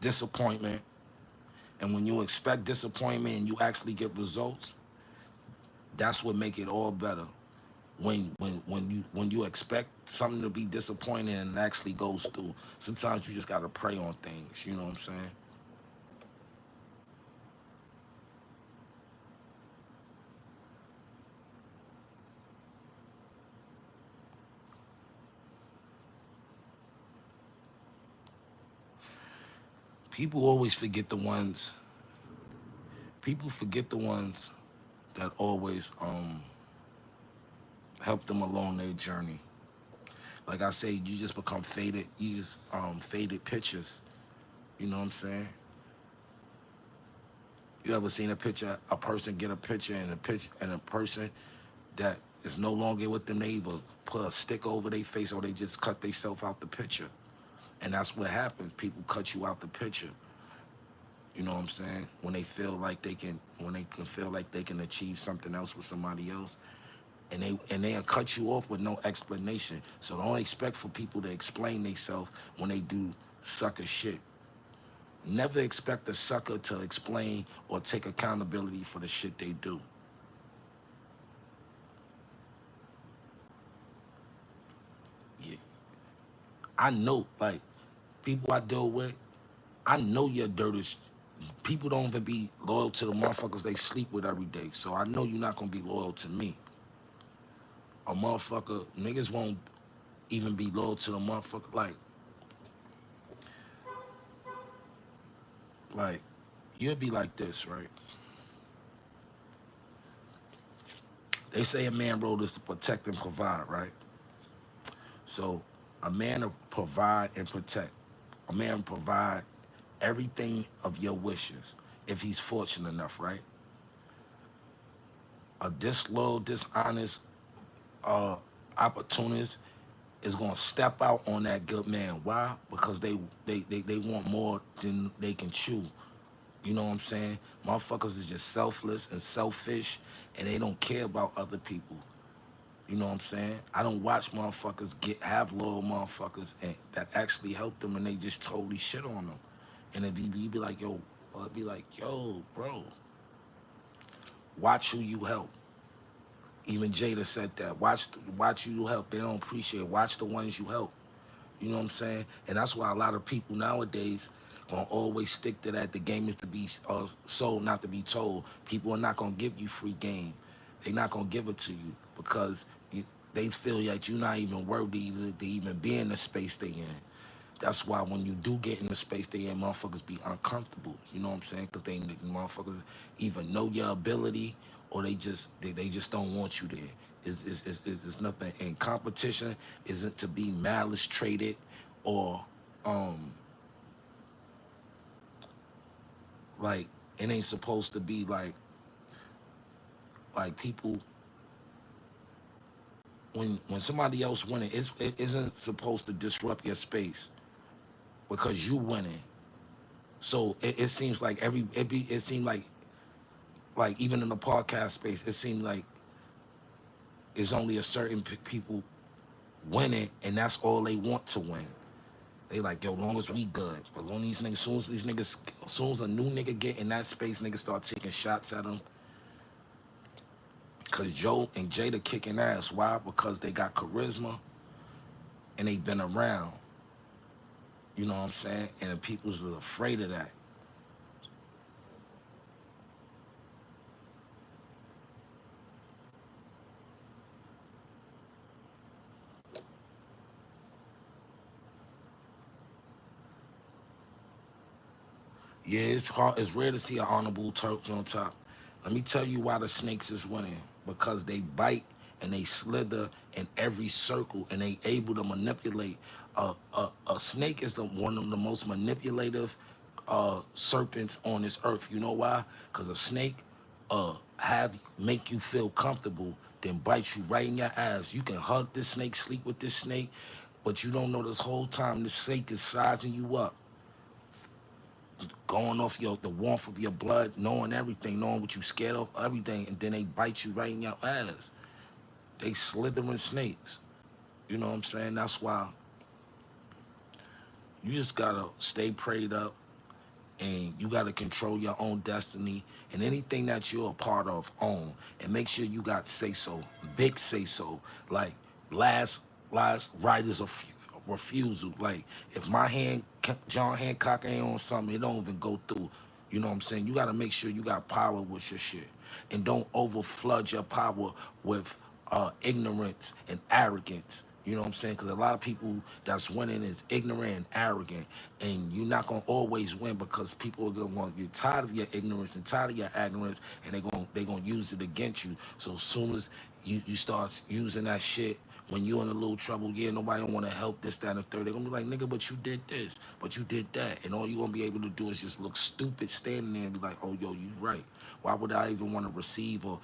disappointment. And when you expect disappointment and you actually get results, that's what make it all better. When you expect something to be disappointing and it actually goes through, sometimes you just gotta pray on things. You know what I'm saying? People always forget the ones. People forget the ones that always help them along their journey. Like I say, you just become faded. You just faded pictures. You know what I'm saying? You ever seen a person get a picture and a person that is no longer with them, they either put a stick over their face or they just cut themselves out the picture. And that's what happens. People cut you out the picture. You know what I'm saying? When they can feel like they can achieve something else with somebody else, and they'll cut you off with no explanation. So don't expect for people to explain themselves when they do sucker shit. Never expect a sucker to explain or take accountability for the shit they do. Yeah. I know, like, people I deal with, I know your dirtiest people don't even be loyal to the motherfuckers they sleep with every day. So I know you're not gonna be loyal to me. A motherfucker, niggas won't even be loyal to the motherfucker. Like, you'll be like this, right? They say a man role is to protect and provide, right? So a man will provide and protect. A man will provide everything of your wishes if he's fortunate enough, right? A disloyal, dishonest, uh, opportunist is gonna step out on that good man. Why? Because they want more than they can chew. You know what I'm saying? Motherfuckers is just selfless and selfish, and they don't care about other people. You know what I'm saying? I don't watch motherfuckers have loyal motherfuckers and that actually help them, and they just totally shit on them. And you be like, yo, it'd be like, yo, bro, watch who you help. Even Jada said that. Watch who you help. They don't appreciate it. Watch the ones you help. You know what I'm saying? And that's why a lot of people nowadays gonna always stick to that. The game is to be sold, not to be told. People are not gonna give you free game. They're not gonna give it to you because they feel like you're not even worthy to even be in the space they in. That's why when you do get in the space they in, motherfuckers be uncomfortable. You know what I'm saying? Because they motherfuckers either know your ability or they just don't want you there. It's nothing in competition. Isn't to be malice traded or um like it ain't supposed to be like people when somebody else winning, it isn't supposed to disrupt your space because you winning. So it seems like it seemed like even in the podcast space, it seemed like it's only a certain people winning, and that's all they want to win. They like, yo, long as we good. But when these niggas, as soon as a new nigga get in that space, niggas start taking shots at them. Cause Joe and Jada kicking ass. Why? Because they got charisma and they been around. You know what I'm saying? And the people's afraid of that. Yeah, it's hard. It's rare to see an honorable Turk on top. Let me tell you why the snakes is winning. Because they bite and they slither in every circle and they able to manipulate. A snake is one of the most manipulative serpents on this earth. You know why? Because a snake have make you feel comfortable, then bite you right in your ass. You can hug this snake, sleep with this snake, but you don't know this whole time this snake is sizing you up, going off the warmth of your blood, knowing everything, knowing what you scared of, everything, and then they bite you right in your ass. They slithering snakes. You know what I'm saying? That's why you just gotta stay prayed up and you gotta control your own destiny and anything that you're a part of own and make sure you got say so, big say so, like last writers of refusal. Like if my hand John Hancock ain't on something, it don't even go through. You know what I'm saying? You gotta make sure you got power with your shit and don't overflood your power with ignorance and arrogance. You know what I'm saying? Because a lot of people that's winning is ignorant and arrogant, and you're not gonna always win because people are gonna want to get tired of your ignorance and tired of your ignorance, and they gonna use it against you. So as soon as you start using that shit when you're in a little trouble, yeah, nobody don't want to help this, that, and the third. They're gonna be like, nigga, but you did this, but you did that, and all you gonna be able to do is just look stupid standing there and be like, oh, yo, you right. Why would I even want to receive or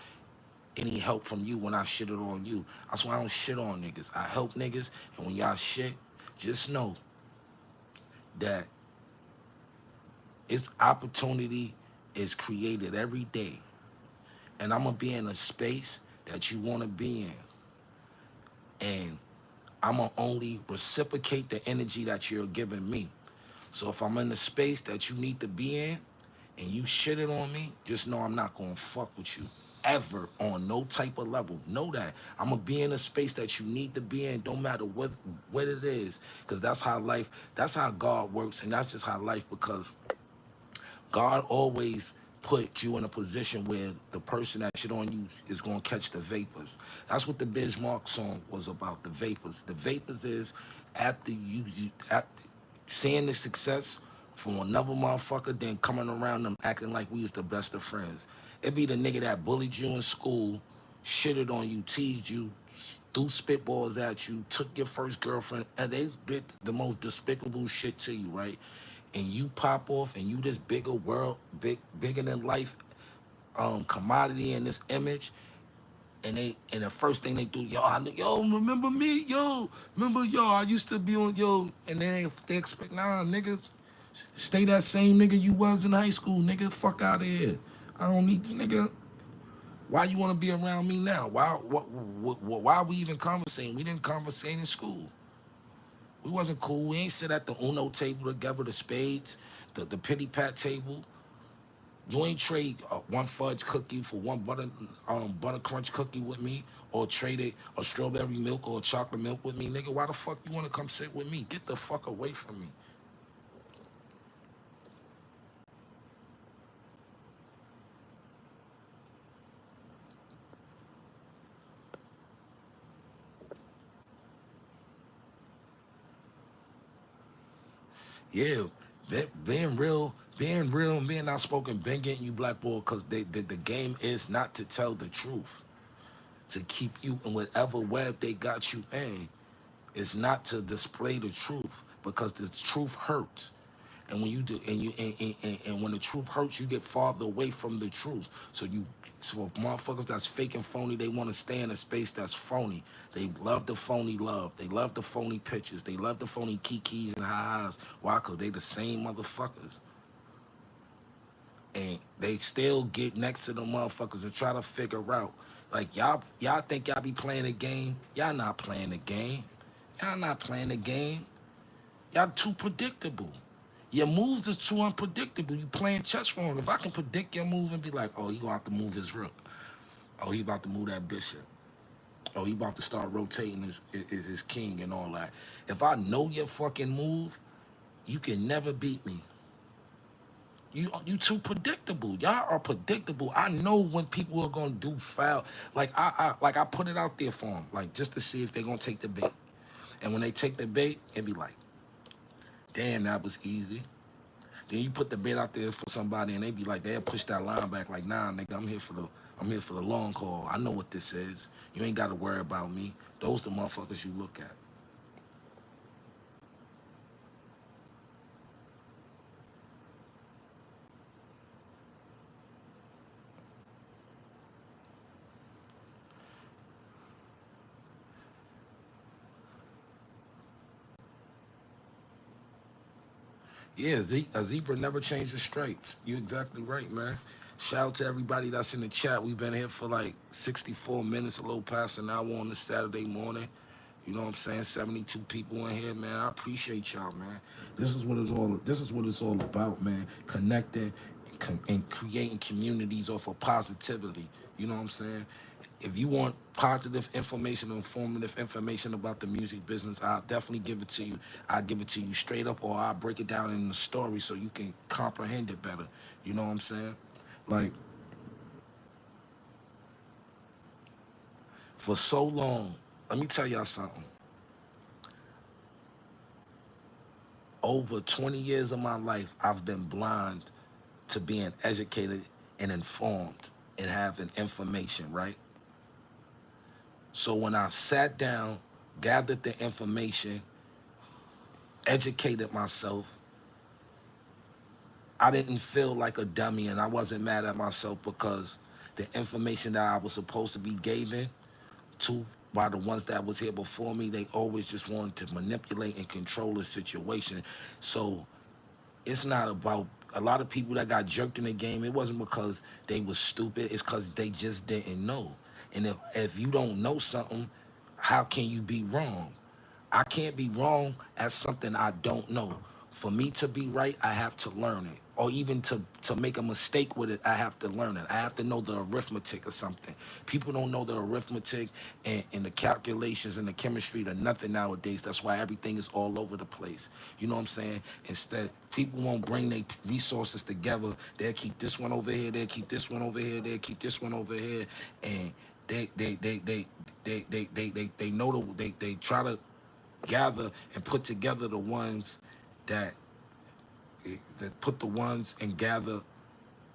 any help from you when I shit it on you? That's why I don't shit on niggas. I help niggas, and when y'all shit, just know that it's opportunity is created every day. And I'm gonna be in a space that you wanna be in. And I'm gonna only reciprocate the energy that you're giving me. So if I'm in the space that you need to be in and you shit it on me, just know I'm not gonna fuck with you ever on no type of level. Know that. I'm gonna be in a space that you need to be in, don't matter what it is. Cause that's how life, that's how God works, and that's just how life, because God always put you in a position where the person that shit on you is gonna catch the vapors. That's what the Bismarck song was about, the vapors. The vapors is after after seeing the success from another motherfucker, then coming around them acting like we is the best of friends. It be the nigga that bullied you in school, shitted on you, teased you, threw spitballs at you, took your first girlfriend, and they did the most despicable shit to you, right? And you pop off and you this bigger world, bigger than life commodity in this image, and the first thing they do, yo, remember me, yo, remember yo, I used to be on yo, and they expect niggas, stay that same nigga you was in high school, nigga, fuck out of here. I don't need you, nigga. Why you want to be around me now? Why we even conversating? We didn't conversate in school. We wasn't cool. We ain't sit at the Uno table together, the spades, the pity pat table. You ain't trade one fudge cookie for one butter crunch cookie with me, or traded a strawberry milk or a chocolate milk with me, nigga. Why the fuck you wanna come sit with me? Get the fuck away from me. Yeah, being real, and being outspoken, been getting you blackballed because the game is not to tell the truth, to keep you in whatever web they got you in. It's not to display the truth because the truth hurts. And when you do, and when the truth hurts, you get farther away from the truth. So if motherfuckers that's fake and phony, they want to stay in a space that's phony. They love the phony love. They love the phony pictures. They love the phony kikis and ha-has. Why? Because they the same motherfuckers. And they still get next to the motherfuckers and try to figure out, like, y'all think y'all be playing a game? Y'all not playing the game. Y'all not playing the game. Y'all too predictable. Your moves is too unpredictable. You playing chess wrong. If I can predict your move and be like, oh, he gonna have to move his rook. Oh, he about to move that bishop. Oh, he about to start rotating his king and all that. If I know your fucking move, you can never beat me. You too predictable. Y'all are predictable. I know when people are gonna do foul. Like I put it out there for them, like just to see if they're gonna take the bait. And when they take the bait, it be like, damn, that was easy. Then you put the bait out there for somebody and they be like, they'll push that line back like, nah, nigga, I'm here for the long haul. I know what this is. You ain't gotta worry about me. Those the motherfuckers you look at. Yeah, a zebra never changes stripes. You exactly right, man. Shout out to everybody that's in the chat. We've been here for like 64 minutes, a little past an hour on this Saturday morning. You know what I'm saying? 72 people in here, man. I appreciate y'all, man. This is what it's all about, man. Connecting and creating communities off of positivity. You know what I'm saying? If you want positive information, informative information about the music business, I'll definitely give it to you. I'll give it to you straight up, or I'll break it down in the story so you can comprehend it better. You know what I'm saying? Like, for so long, let me tell y'all something. Over 20 years of my life, I've been blind to being educated and informed and having information, right? So when I sat down, gathered the information, educated myself, I didn't feel like a dummy and I wasn't mad at myself because the information that I was supposed to be given to by the ones that was here before me, they always just wanted to manipulate and control the situation. So it's not about a lot of people that got jerked in the game. It wasn't because they was stupid. It's because they just didn't know. And if you don't know something, how can you be wrong? I can't be wrong at something I don't know. For me to be right, I have to learn it. Or even to make a mistake with it, I have to learn it. I have to know the arithmetic or something. People don't know the arithmetic and the calculations and the chemistry to nothing nowadays. That's why everything is all over the place. You know what I'm saying? Instead, people won't bring their resources together. They'll keep this one over here, they'll keep this one over here, they'll keep this one over here. And they know they try to gather and put together the ones that that put the ones and gather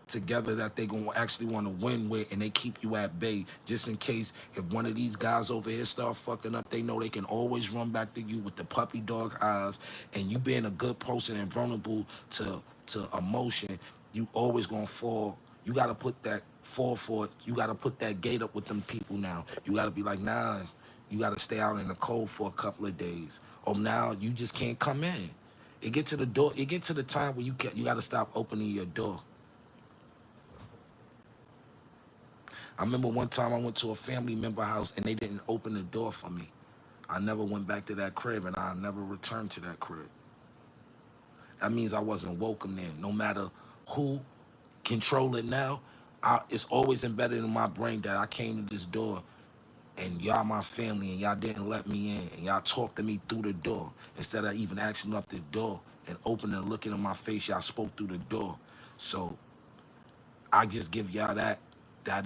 together that they gonna actually want to win with, and they keep you at bay just in case if one of these guys over here start fucking up. They know they can always run back to you with the puppy dog eyes, and you being a good person and vulnerable to emotion, you always gonna fall. You gotta put that fall for it. You gotta put that gate up with them people now. You gotta be like, nah, you gotta stay out in the cold for a couple of days. Or now you just can't come in. It get to the door. It get to the time where you gotta stop opening your door. I remember one time I went to a family member house and they didn't open the door for me. I never went back to that crib and I never returned to that crib. That means I wasn't welcome there. No matter who control it now, it's always embedded in my brain that I came to this door and y'all my family and y'all didn't let me in and y'all talked to me through the door. Instead of even asking up the door and opening and looking in my face, y'all spoke through the door. So I just give y'all that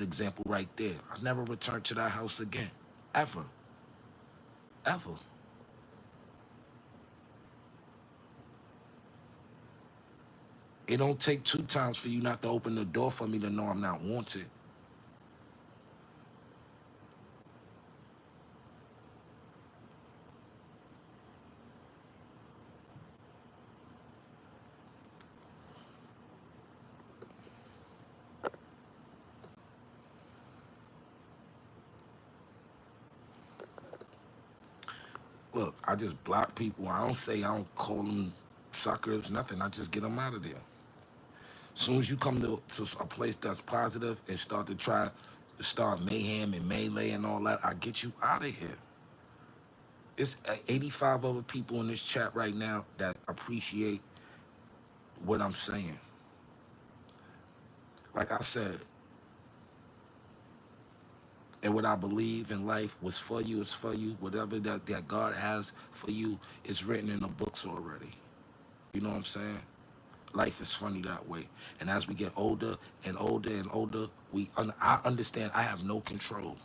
example right there. I never returned to that house again. Ever. Ever. It don't take 2 times for you not to open the door for me to know I'm not wanted. Look, I just block people. I don't call them suckers, nothing. I just get them out of there. As soon as you come to a place that's positive and start to try to start mayhem and melee and all that, I get you out of here. It's 85 other people in this chat right now that appreciate what I'm saying. Like I said, and what I believe in life was for you is for you. Whatever that God has for you is written in the books already. You know what I'm saying? Life is funny that way. And as we get older and older and older, I understand I have no control.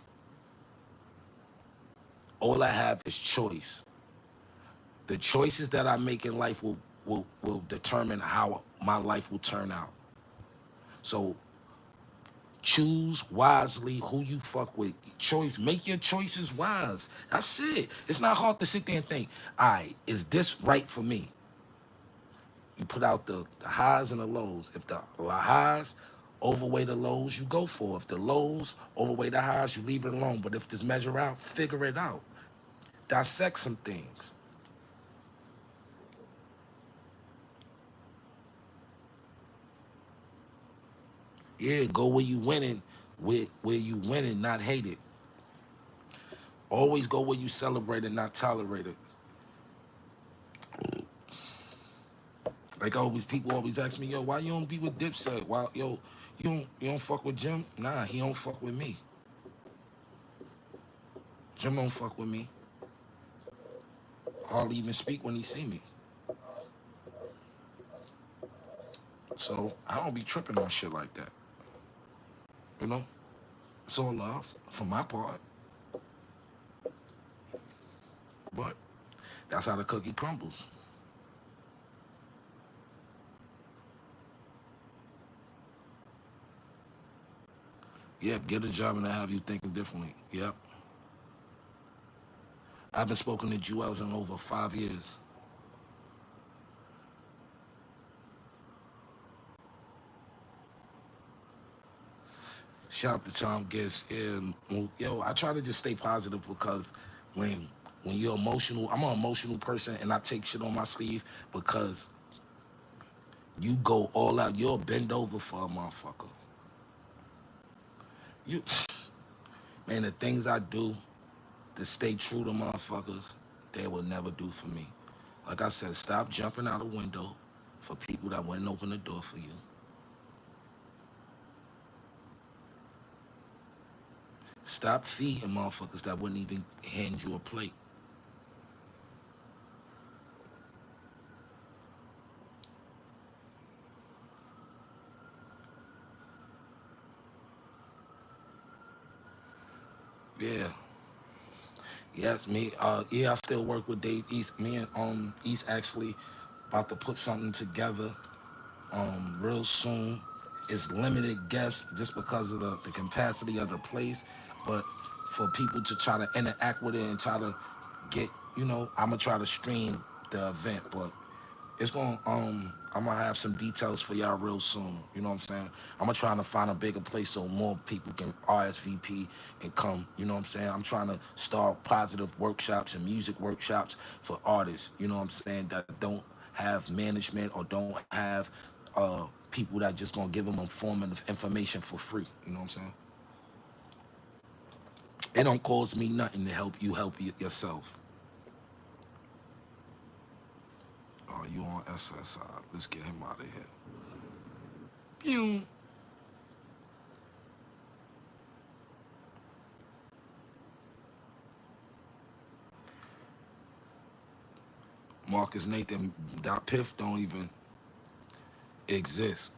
All I have is choice. The choices that I make in life will determine how my life will turn out. So choose wisely who you fuck with. Make your choices wise. That's it. It's not hard to sit there and think, all right, is this right for me? You put out the highs and the lows. If the highs overweigh the lows, you go for it. If the lows overweigh the highs, you leave it alone. But if this measure out, figure it out. Dissect some things. Yeah, go where you winning, where you winning, not hate it. Always go where you celebrate it, not tolerate it. Like always, people always ask me, yo, why you don't be with Dipset? Why, yo, you don't fuck with Jim? Nah, he don't fuck with me. Jim don't fuck with me. Hardly even speak when he see me. So I don't be tripping on shit like that. You know? It's all love for my part. But that's how the cookie crumbles. Yep, get a job and I have you thinking differently. Yep. I haven't spoken to Jewels in over 5 years. Shout out to Tom Guest. And yo, I try to just stay positive because when you're emotional, I'm an emotional person and I take shit on my sleeve because you go all out. You'll bend over for a motherfucker. You man, the things I do to stay true to motherfuckers, they will never do for me. Like I said, stop jumping out a window for people that wouldn't open the door for you. Stop feeding motherfuckers that wouldn't even hand you a plate. Yeah. Yes, me. Yeah, I still work with Dave East. Me and East actually about to put something together real soon. It's limited guests just because of the capacity of the place, but for people to try to interact with it and try to get, I'm gonna try to stream the event, but it's gonna I'm gonna have some details for y'all real soon. You know what I'm saying? I'm gonna try to find a bigger place so more people can RSVP and come. You know what I'm saying? I'm trying to start positive workshops and music workshops for artists. You know what I'm saying? That don't have management or don't have people that just gonna give them informative information for free. You know what I'm saying? It don't cost me nothing to help you yourself. Oh, you on SSI? Let's get him out of here. Pew. Marcus Nathan, that piff don't even exist.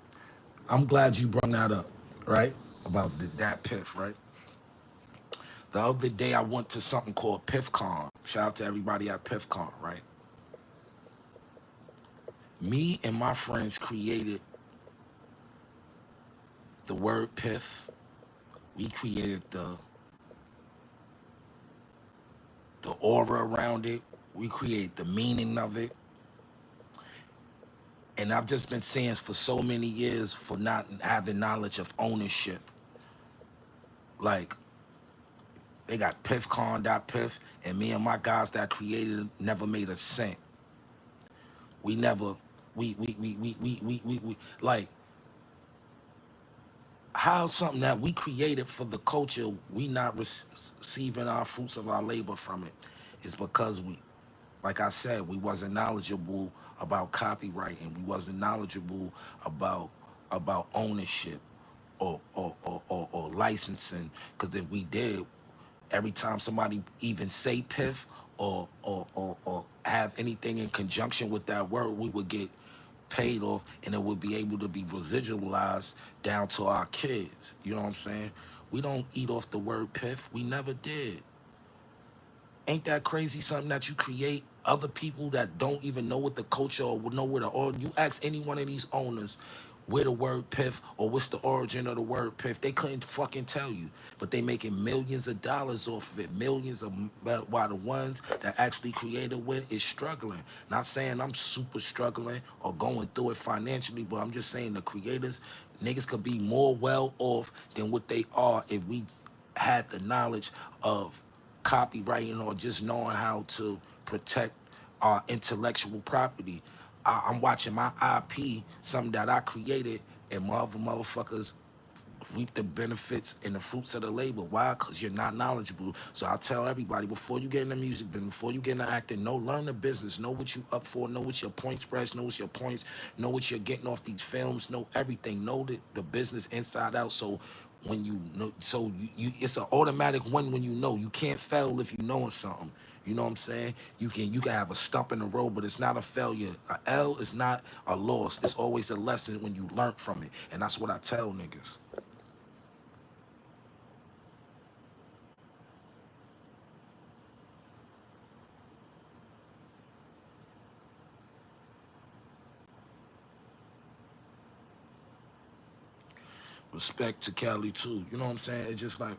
I'm glad you brought that up, right? About that piff, right? The other day I went to something called PiffCon. Shout out to everybody at PiffCon, right? Me and my friends created the word piff. We created the aura around it. We created the meaning of it. And I've just been saying for so many years for not having knowledge of ownership. Like, they got piffcon.piff, and me and my guys that created it never made a cent. We never, like, how something that we created for the culture, we not receiving our fruits of our labor from it, is because we, like I said, we wasn't knowledgeable about copyright, and we wasn't knowledgeable about ownership or licensing. Because if we did, every time somebody even say piff or have anything in conjunction with that word, we would get paid off, and it would be able to be residualized down to our kids. You know what I'm saying? We don't eat off the word piff. We never did. Ain't that crazy? Something that you create, other people that don't even know what the culture or know where the, or you ask any one of these owners where the word piff or what's the origin of the word piff, they couldn't fucking tell you. But they making millions of dollars off of it, millions of, while the ones that actually created with is struggling. Not saying I'm super struggling or going through it financially, but I'm just saying the creators, niggas could be more well off than what they are if we had the knowledge of copywriting or just knowing how to protect our intellectual property. I'm watching my IP, something that I created, and motherfuckers reap the benefits and the fruits of the labor. Why? Because you're not knowledgeable. So I tell everybody, before you get in the music business, before you get into acting, learn the business, know what you up for, know what your point spreads, know what your points, know what you're getting off these films, know everything, know the business inside out. So when you know, so you it's an automatic win when you know. You can't fail if you knowing something. You know what I'm saying? You can have a stump in the road, but it's not a failure. A L is not a loss. It's always a lesson when you learn from it. And that's what I tell niggas. Respect to Cali too. You know what I'm saying? It's just like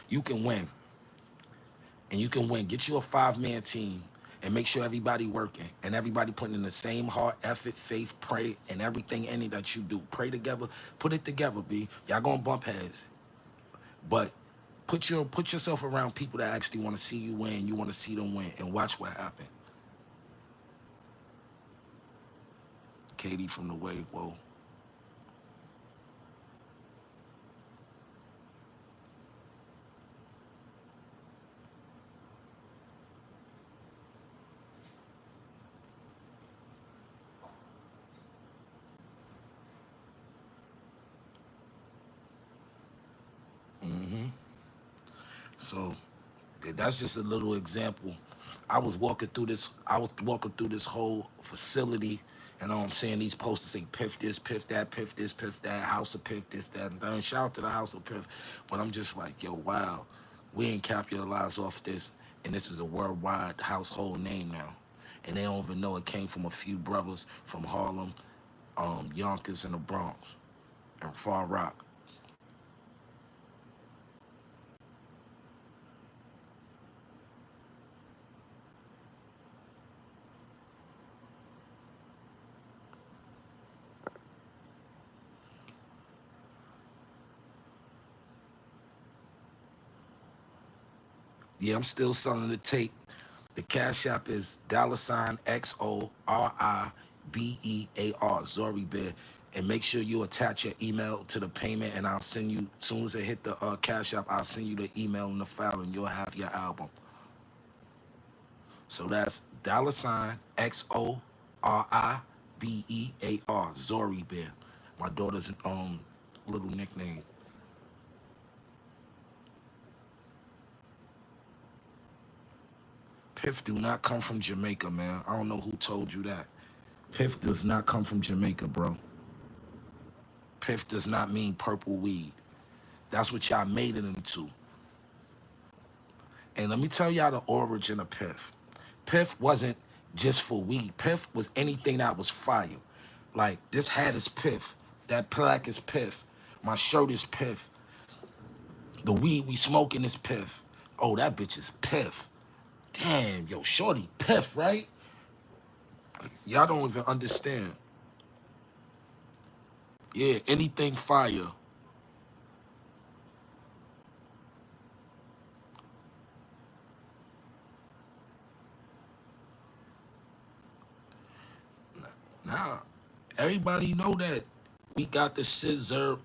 you can win, and you can win. Get you a 5-man team and make sure everybody working and everybody putting in the same heart, effort, faith, pray, and everything in it that you do. Pray together, put it together, B. Y'all gonna bump heads, but put yourself around people that actually want to see you win. You want to see them win, and watch what happen. Katie from the Wave, whoa. So that's just a little example. I was walking through this whole facility, and I'm saying these posters say piff this, piff that, piff this, piff that, house of piff, this, that, and then shout out to the house of piff. But I'm just like, yo, wow, we ain't capitalized off this, and this is a worldwide household name now. And they don't even know it came from a few brothers from Harlem, Yonkers, and the Bronx, and Far Rock. Yeah, I'm still selling the tape. The cash app is $XORIBEAR, Zori Bear. And make sure you attach your email to the payment, and I'll send you, as soon as it hit the cash app, I'll send you the email and the file, and you'll have your album. So that's $XORIBEAR, Zori Bear. My daughter's little nickname. Piff do not come from Jamaica, man. I don't know who told you that. Piff does not come from Jamaica, bro. Piff does not mean purple weed. That's what y'all made it into. And let me tell y'all the origin of Piff. Piff wasn't just for weed. Piff was anything that was fire. Like, this hat is Piff. That plaque is Piff. My shirt is Piff. The weed we smoking is Piff. Oh, that bitch is Piff. Damn, yo, shorty Piff, right? Y'all don't even understand. Yeah, anything fire. Nah, everybody know that we got the scissor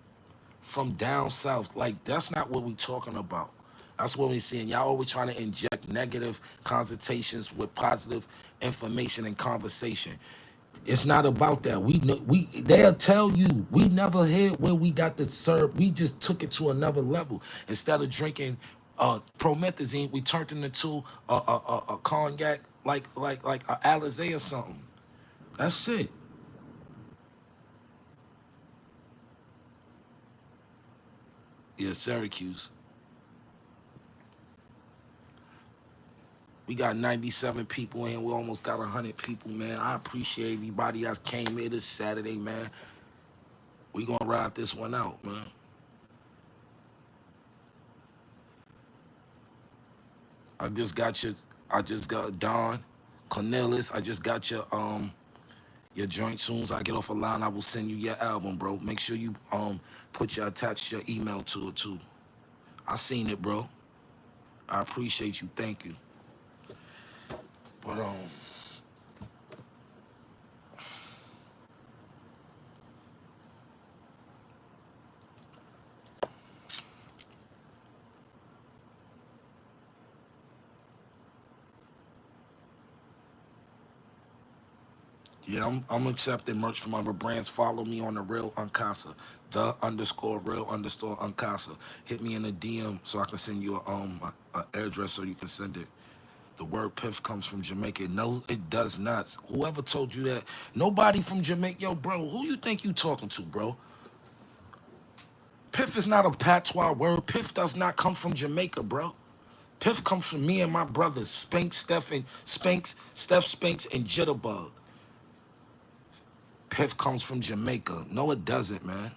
from down south. Like, that's not what we talking about. That's what we seeing. Y'all always trying to inject negative connotations with positive information and conversation. It's not about that. They'll tell you we never hit where we got the syrup. We just took it to another level. Instead of drinking promethazine, we turned it into a cognac like a Alizé or something. That's it. Yeah, Syracuse. We got 97 people in. We almost got 100 people, man. I appreciate everybody that came here this Saturday, man. We gonna ride this one out, man. I just got your, I just got Don, Cornelis. I just got your joint. Soon as I get off a line, I will send you your album, bro. Make sure you attach your email to it too. I seen it, bro. I appreciate you. Thank you. But yeah, I'm accepting merch from other brands. Follow me on the real Uncasa, the underscore real underscore Uncasa. Hit me in the DM so I can send you a address so you can send it. The word piff comes from Jamaica. No, it does not. Whoever told you that? Nobody from Jamaica. Yo, bro, who you think you talking to, bro? Piff is not a patois word. Piff does not come from Jamaica, bro. Piff comes from me and my brothers, Steph Spanks, and Jitterbug. Piff comes from Jamaica. No, it doesn't, man.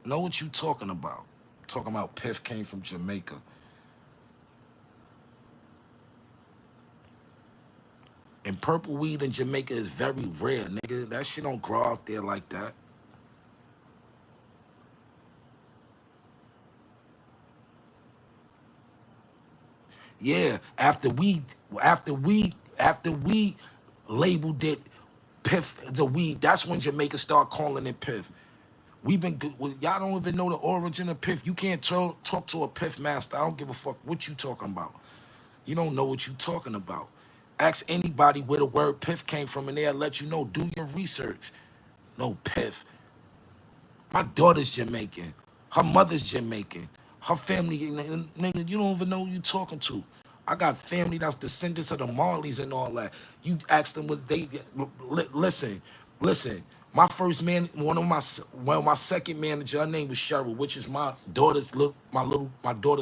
Know what you talking about? Talking about Piff came from Jamaica. And purple weed in Jamaica is very rare, nigga. That shit don't grow out there like that. Yeah, after we labeled it Piff the weed, that's when Jamaica start calling it Piff. We've been good. Well, y'all don't even know the origin of Piff. You can't talk to a Piff master. I don't give a fuck what you talking about. You don't know what you talking about. Ask anybody where the word Piff came from, and they'll let you know. Do your research. No Piff. My daughter's Jamaican. Her mother's Jamaican. Her family, nigga, you don't even know who you talking to. I got family that's descendants of the Marleys and all that. You ask them what they listen, listen. My first man, my second manager, her name was Cheryl, which is my daughter's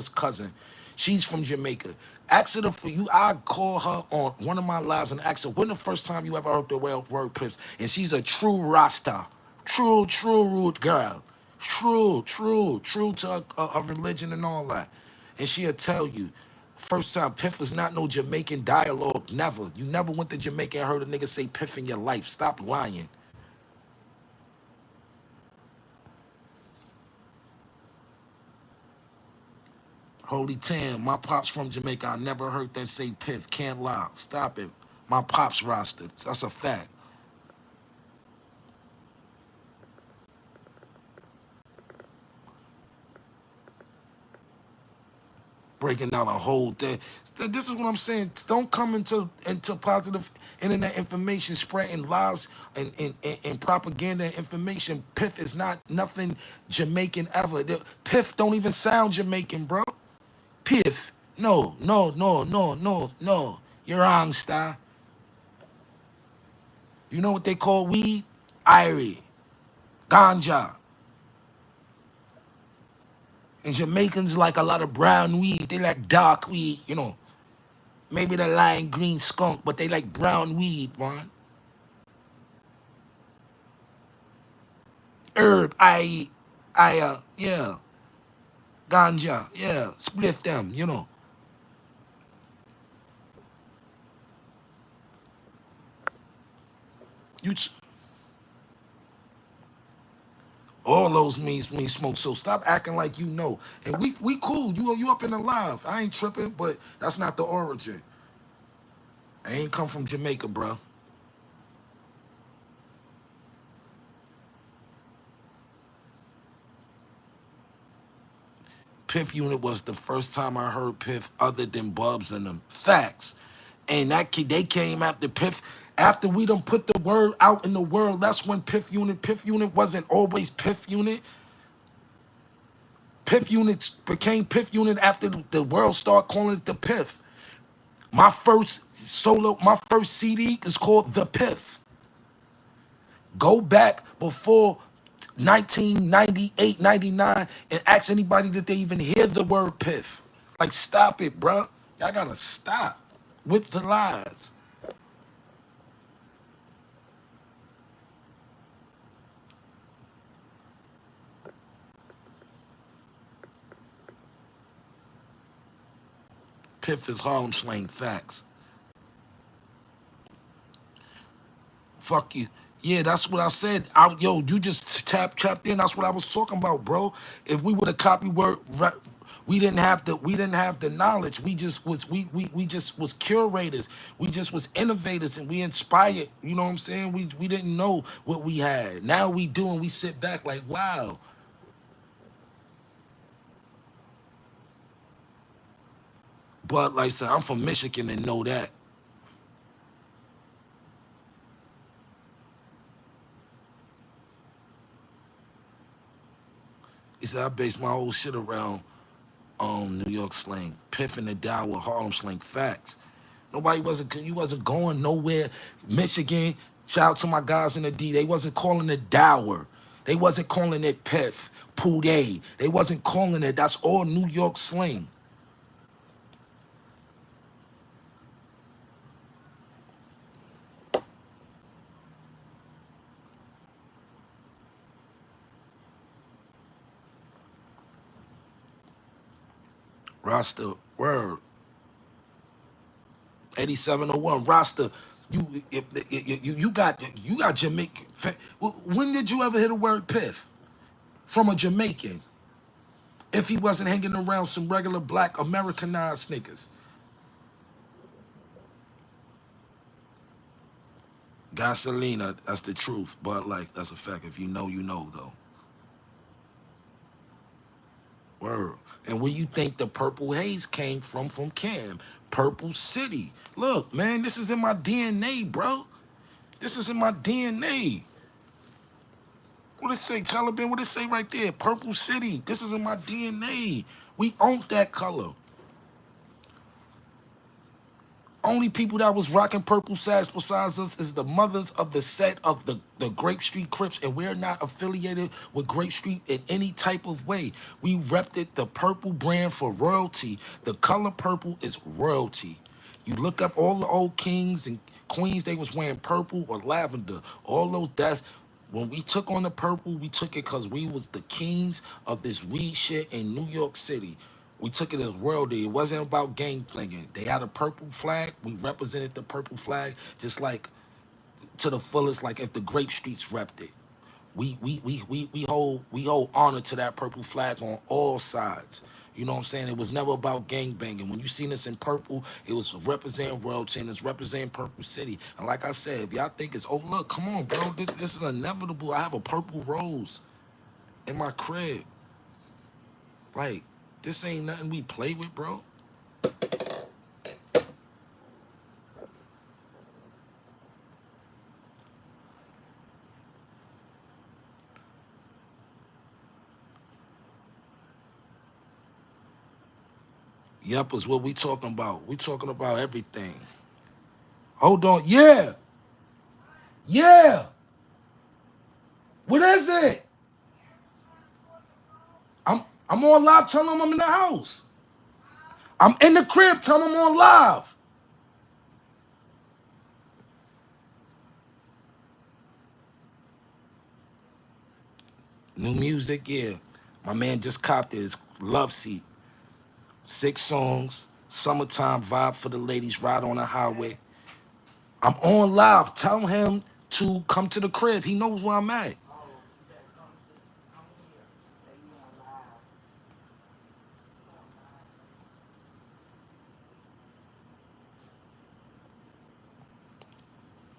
cousin. She's from Jamaica. Ask her for you. I call her on one of my lives and ask her when the first time you ever heard the word Pips. And she's a true Rasta, true root girl, true to her religion and all that. And she'll tell you, first time Piff was not no Jamaican dialogue. Never. You never went to Jamaica and heard a nigga say Piff in your life. Stop lying. Holy Tam, my pops from Jamaica. I never heard that say Piff. Can't lie. Stop it. My pops rostered. That's a fact. Breaking down a whole thing. This is what I'm saying. Don't come into positive internet information, spreading lies and propaganda and information. Piff is not nothing Jamaican ever. Piff don't even sound Jamaican, bro. Piff. No. You're wrong, star. You know what they call weed? Irie. Ganja. And Jamaicans like a lot of brown weed. They like dark weed, you know. Maybe the lime green skunk, but they like brown weed, man. Herb, yeah. Ganja, yeah. Split them, you know. You all those mean smoke. So stop acting like you know. And we cool. You up in the live. I ain't tripping, but that's not the origin. I ain't come from Jamaica, bro. Piff Unit was the first time I heard Piff other than Bubs and them. Facts. And they came after Piff. After we done put the word out in the world, that's when Piff Unit wasn't always Piff Unit. Piff Unit became Piff Unit after the world started calling it the Piff. My first CD is called The Piff. Go back before 1998, 99, and ask anybody that they even hear the word Piff. Like, stop it, bro. Y'all gotta stop with the lies. Piff is Harlem slang, facts. Fuck you. Yeah, that's what I said. Yo, you just tapped in. That's what I was talking about, bro. If we would have copied word, we didn't have the knowledge. We just was curators. We just was innovators and we inspired. You know what I'm saying? We didn't know what we had. Now we do and we sit back like, wow. But like I said, I'm from Michigan and know that. He said I based my whole shit around New York slang. Piff and the Dow with Harlem slang, facts. You wasn't going nowhere. Michigan, shout out to my guys in the D. They wasn't calling it dower. They wasn't calling it piff, poulet. They wasn't calling it. That's all New York slang. Rasta, word. 8701, Rasta. You got Jamaican. When did you ever hear the word piff from a Jamaican? If he wasn't hanging around some regular black Americanized niggas. Gasolina, that's the truth. But like, that's a fact. If you know, you know though. Word. And where you think the purple haze came from Cam? Purple City. Look, man, this is in my DNA, bro. This is in my DNA. What it say, Taliban? What it say right there? Purple City. This is in my DNA. We owned that color. Only people that was rocking purple sash besides us is the mothers of the set of the Grape Street Crips, and we're not affiliated with Grape Street in any type of way. We repped it, the purple brand for royalty. The color purple is royalty. You look up all the old kings and queens, they was wearing purple or lavender. All those deaths. When we took on the purple, we took it because we was the kings of this weed shit in New York City. We took it as royalty. It wasn't about gang banging. They had a purple flag. We represented the purple flag just like to the fullest, like if the Grape Streets repped it. We hold honor to that purple flag on all sides. You know what I'm saying? It was never about gang banging. When you seen us in purple, it was representing royalty and it's representing Purple City. And like I said, if y'all think it's, oh look, come on, bro, this is inevitable. I have a purple rose in my crib. Like, this ain't nothing we play with, bro. Yep, is what we talking about. We talking about everything. Hold on. Yeah. Yeah. What is it? I'm on live. Tell them I'm in the house. I'm in the crib. Tell them I'm on live. New music, yeah. My man just copped his Love Seat. 6 songs. Summertime vibe for the ladies. Ride on the highway. I'm on live. Tell him to come to the crib. He knows where I'm at.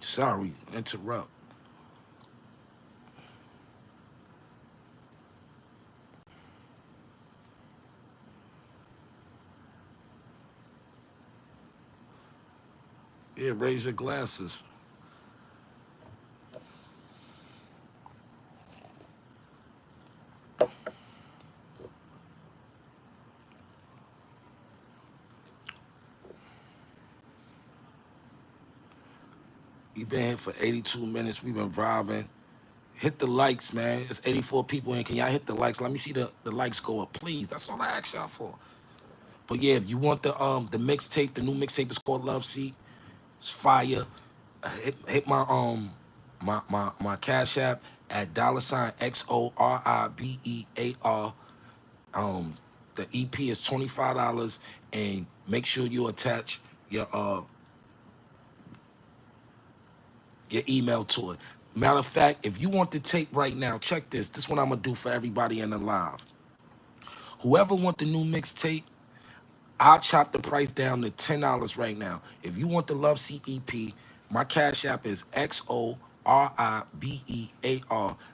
Sorry, interrupt. Yeah, raise your glasses. We've been here for 82 minutes. We've been vibing. Hit the likes, man. It's 84 people in. Can y'all hit the likes? Let me see the likes go up, please. That's all I ask y'all for. But yeah, if you want the mixtape, the new mixtape is called Love Seat. It's fire. Hit my Cash App at $XORIBEAR. Um, the EP is $25, and make sure you attach your email to it. Matter of fact, if you want the tape right now, check this. This is what I'm gonna do for everybody in the live. Whoever want the new mixtape, I'll chop the price down to $10 right now. If you want the Love Seat EP, my Cash App is XORIBEAR.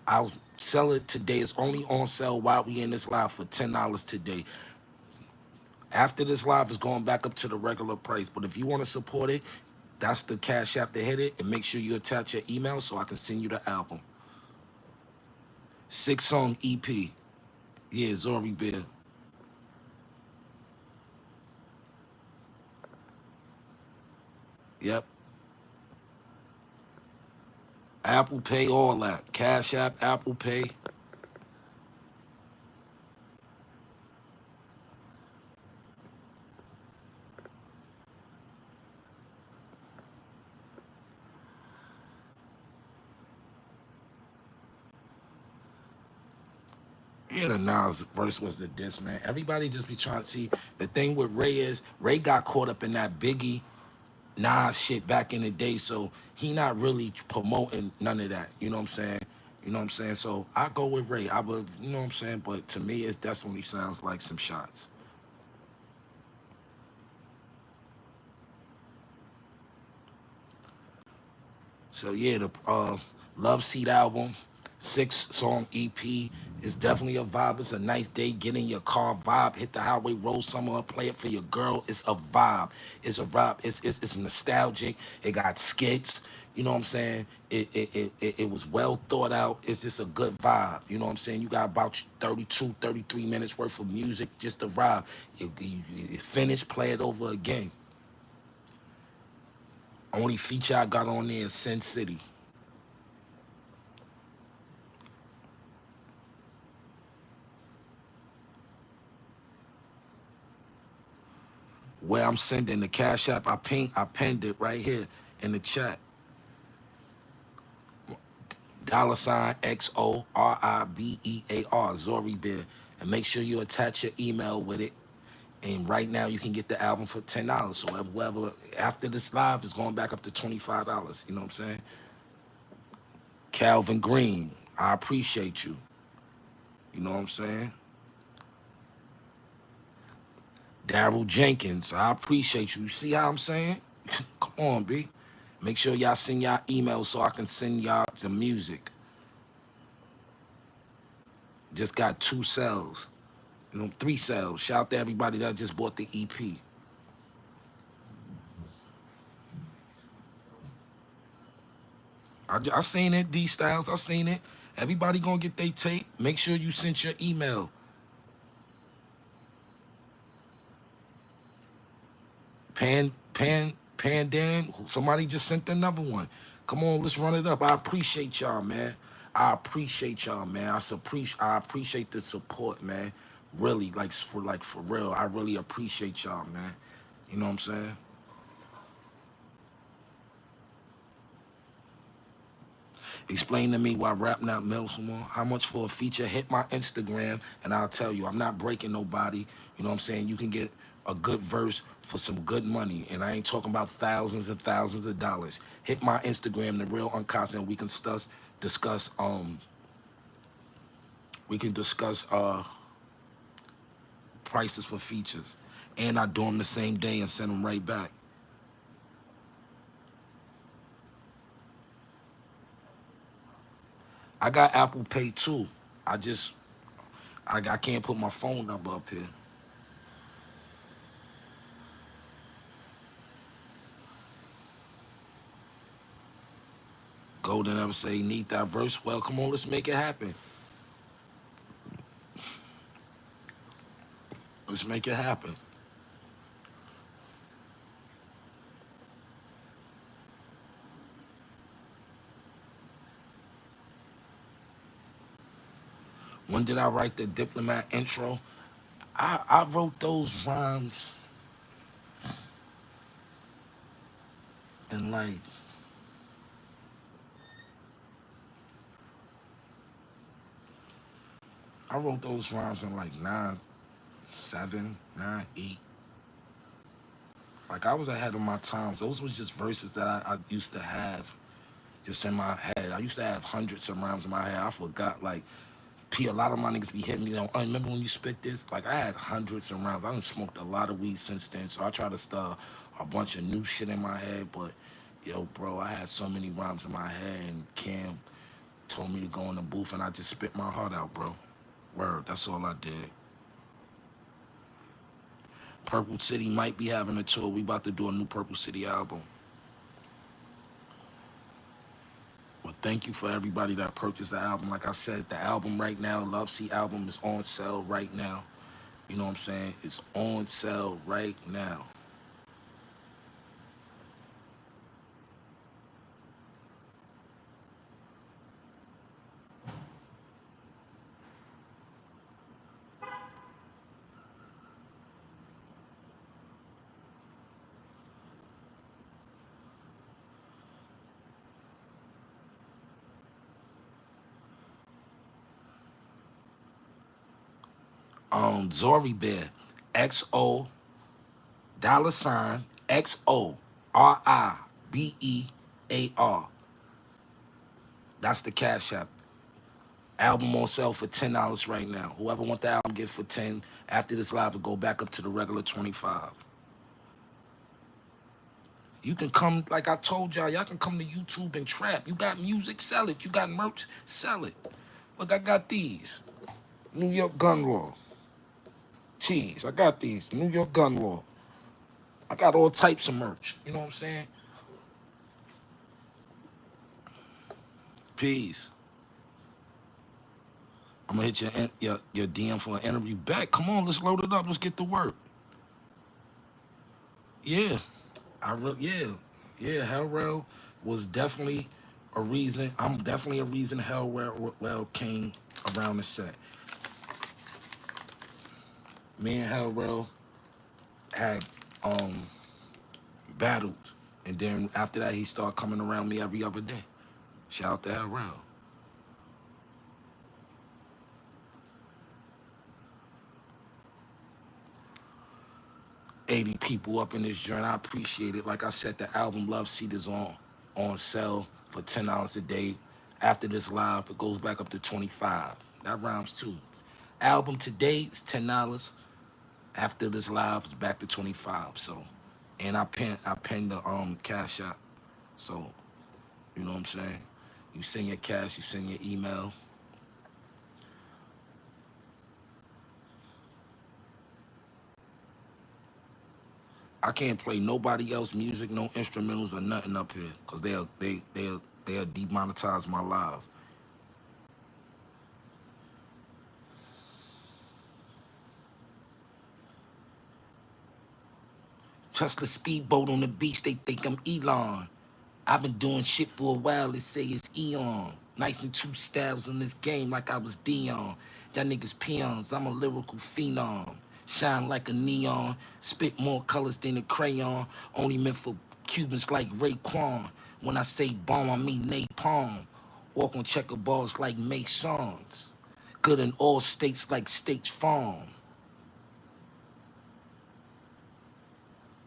I'll sell it today. It's only on sale while we in this live for $10 today. After this live, it's going back up to the regular price. But if you want to support it, that's the Cash App to hit it. And make sure you attach your email so I can send you the album. 6-song EP. Yeah, Zori Bear. Yep. Apple Pay, all that. Cash App, Apple Pay. Yeah, the Nas verse was the diss, man. Everybody just be trying to see. The thing with Ray is, Ray got caught up in that Biggie Nas shit back in the day, so he not really promoting none of that. You know what I'm saying? You know what I'm saying? So I go with Ray. I would, you know what I'm saying? But to me, it definitely sounds like some shots. So yeah, the Love Seat album. 6-song EP. It's definitely a vibe. It's a nice day. Get in your car, vibe. Hit the highway, roll somewhere, play it for your girl. It's a vibe. It's a vibe. It's nostalgic. It got skits. You know what I'm saying? It was well thought out. It's just a good vibe. You know what I'm saying? You got about 32, 33 minutes worth of music just to vibe. You finish, play it over again. Only feature I got on there is Sin City. Where I'm sending the Cash App, I pinned it right here in the chat. $ XORIBEAR, Zori Bear. And make sure you attach your email with it. And right now you can get the album for $10. So whoever after this live is going back up to $25. You know what I'm saying? Calvin Green, I appreciate you. You know what I'm saying? Daryl Jenkins, I appreciate you. You see how I'm saying? Come on, B. Make sure y'all send y'all emails so I can send y'all the music. Just got 2 cells. 3 cells. Shout out to everybody that just bought the EP. I seen it, D Styles. I seen it. Everybody gonna get their tape. Make sure you sent your email. Pandan. Somebody just sent another one. Come on, let's run it up. I appreciate y'all, man. I appreciate y'all, man. I appreciate the support, man. Really, for real. I really appreciate y'all, man. You know what I'm saying? Explain to me why rap not melts more. How much for a feature? Hit my Instagram and I'll tell you. I'm not breaking nobody. You know what I'm saying? You can get a good verse for some good money. And I ain't talking about thousands and thousands of dollars. Hit my Instagram, the real unconstant. We can discuss prices for features. And I do them the same day and send them right back. I got Apple Pay too. I can't put my phone number up here. Golden ever say need that verse. Well, come on, let's make it happen. Let's make it happen. When did I write the diplomat intro? I wrote those rhymes in like I wrote those rhymes in like 9-7, 9-8. Like I was ahead of my times. Those was just verses that I used to have just in my head. I used to have hundreds of rhymes in my head. I forgot like a lot of my niggas be hitting me. I remember when you spit this? Like I had hundreds of rounds. I done smoked a lot of weed since then. So I try to start a bunch of new shit in my head. But yo, bro, I had so many rhymes in my head, and Cam told me to go in the booth, and I just spit my heart out, bro. Word, that's all I did. Purple City might be having a tour. We about to do a new Purple City album. Well, thank you for everybody that purchased the album. Like I said, the album right now, Love Seat album, is on sale right now. You know what I'm saying? It's on sale right now. Zori Bear, XOXORIBEAR. That's the Cash App. Album on sale for $10 right now. Whoever want the album, get for 10. After this live, it'll go back up to the regular 25. You can come, like I told y'all can come to YouTube and trap. You got music, sell it. You got merch, sell it. Look, I got these. New York gun law. Tees. I got these. New York gun law. I got all types of merch. You know what I'm saying? Peace. I'm gonna hit your DM for an interview back. Come on, let's load it up. Let's get to work. Yeah, yeah. Hell Rail was definitely a reason. I'm definitely a reason Hell Rail came around the set. Me and Hell Rail had battled, and then after that he started coming around me every other day. Shout out to Hell Rail. 80 people up in this joint. I appreciate it. Like I said, the album Love Seat is on sale for $10 a day. After this live, it goes back up to 25. That rhymes too. Album today is $10. After this live, it's back to 25. So, and I pinned the cash app. So, you know what I'm saying? You send your cash, you send your email. I can't play nobody else music, no instrumentals or nothing up here, cause they'll demonetize my live. Tesla speedboat on the beach, they think I'm Elon. I've been doing shit for a while, they say it's Eon. Nice and two styles in this game like I was Dion. Y'all niggas peons, I'm a lyrical phenom. Shine like a neon, spit more colors than a crayon. Only meant for Cubans like Raekwon. When I say bomb, I mean napalm. Walk on checkerboards like Masons. Good in all states like State Farm.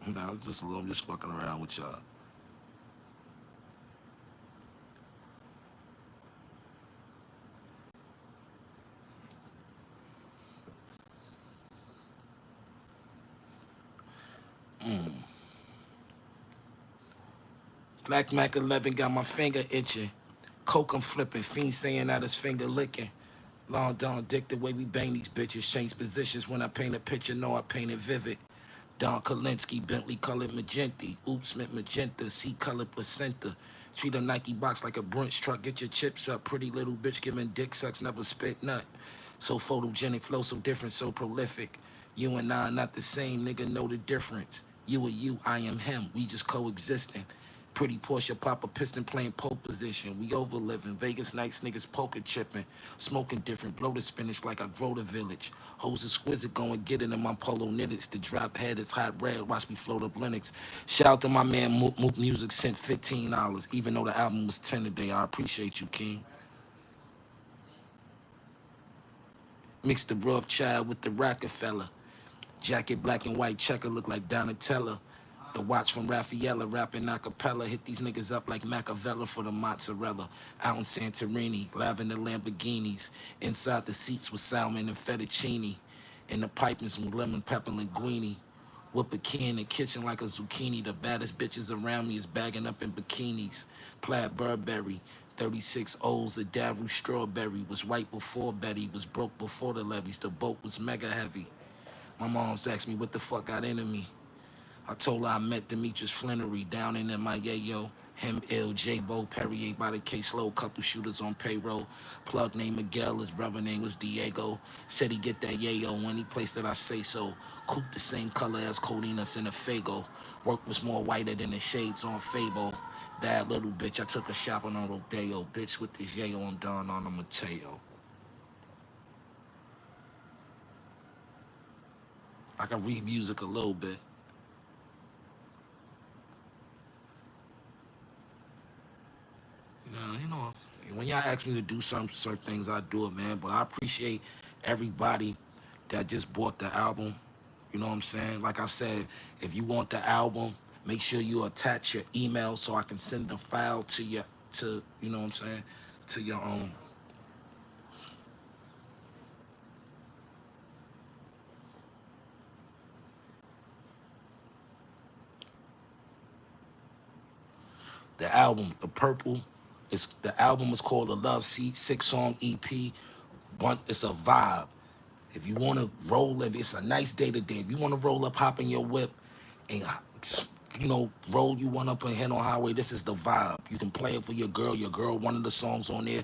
Nah, I'm just fucking around with y'all. Black Mac 11 got my finger itching. Coke I'm flipping, fiend saying that his finger licking. Long Don Dick, the way we bang these bitches. Change positions when I paint a picture, know I paint it vivid. Don Kalinsky, Bentley colored magenta. Oops, meant magenta, C colored placenta. Treat a Nike box like a brunch truck, get your chips up. Pretty little bitch giving dick sucks, never spit nut. So photogenic, flow so different, so prolific. You and I not the same, nigga, know the difference. You are you, I am him, we just coexisting. Pretty Porsche pop a piston playing pole position. We over living. Vegas nights niggas poker chipping. Smoking different. Blow the spinach like I grow the village. Hoes exquisite going get it in my polo knitteds. The drop head is hot red. Watch me float up Linux. Shout out to my man Mook Mook Music sent $15. Even though the album was 10 today. I appreciate you, King. Mix the rough child with the Rockefeller. Jacket black and white checker look like Donatella. The watch from Raffaella rapping a cappella. Hit these niggas up like Machiavella for the mozzarella. Out in Santorini, lavender Lamborghinis. Inside the seats with salmon and fettuccine. In the piping some lemon pepper linguine. Whip a key in the kitchen like a zucchini. The baddest bitches around me is bagging up in bikinis. Plaid Burberry, 36 O's of Daru Strawberry. Was white before Betty, was broke before the levies. The boat was mega heavy. My mom's asked me what the fuck got into me. I told her I met Demetrius Flannery down in my yayo. Him, L, J, Bo, Perrier by the caseload, couple shooters on payroll. Plug named Miguel, his brother name was Diego. Said he get that yayo when he placed it, I say so. Coupe the same color as Codinas in a Fago. Work was more whiter than the shades on Fable. Bad little bitch, I took her shopping on Rodeo. Bitch with this yayo, I'm done on a Mateo. I can read music a little bit. No, when y'all ask me to do some certain things, I do it, man. But I appreciate everybody that just bought the album. You know what I'm saying? Like I said, if you want the album, make sure you attach your email so I can send the file to you know what I'm saying, to your The album, the purple, the album is called The Love Seat, 6-song EP. It's a vibe. If you want to roll, if it's a nice day today, if you want to roll up, hop in your whip, and roll you one up and head on highway, this is the vibe. You can play it for your girl. Your girl, one of the songs on there,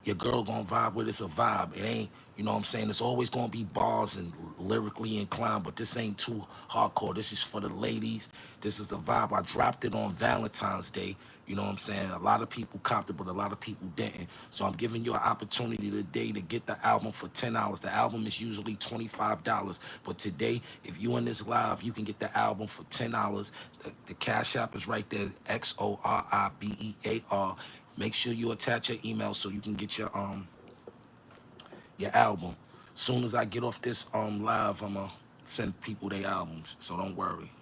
your girl gonna vibe with. It's a vibe. It ain't, you know what I'm saying? It's always gonna be bars and lyrically inclined, but this ain't too hardcore. This is for the ladies. This is a vibe. I dropped it on Valentine's Day. You know what I'm saying? A lot of people copped it, but a lot of people didn't. So I'm giving you an opportunity today to get the album for $10. The album is usually $25. But today, if you in this live, you can get the album for $10. The Cash App is right there, XORIBEAR. Make sure you attach your email so you can get your album. Soon as I get off this live, I'ma send people their albums. So don't worry.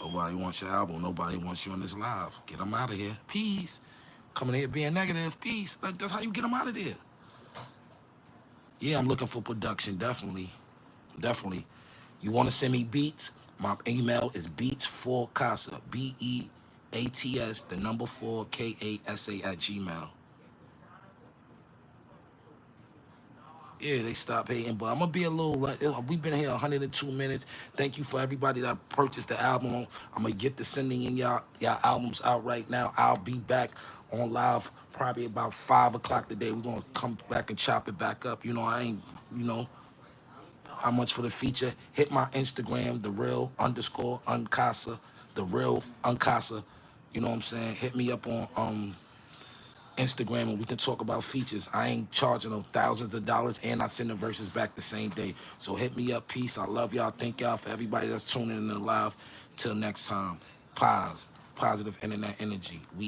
Nobody wants your album. Nobody wants you on this live. Get them out of here. Peace. Coming here being negative. Peace. Like, that's how you get them out of there. Yeah, I'm looking for production. Definitely. Definitely. You want to send me beats? My email is beats4casa. BEATS, the number 4, KASA at Gmail. Yeah, they stopped hating, but I'm gonna be a little like, we've been here 102 minutes. Thank you for everybody that purchased the album. I'm gonna get to sending in y'all albums out right now. I'll be back on live probably about 5 o'clock today. We're gonna come back and chop it back up. I ain't, how much for the feature. Hit my Instagram, the real underscore uncasa, the real uncasa. You know what I'm saying? Hit me up on Instagram and we can talk about features. I ain't charging them thousands of dollars and I send the verses back the same day. So hit me up. Peace. I love y'all. Thank y'all for everybody that's tuning in live. Till next time. Positive internet energy. We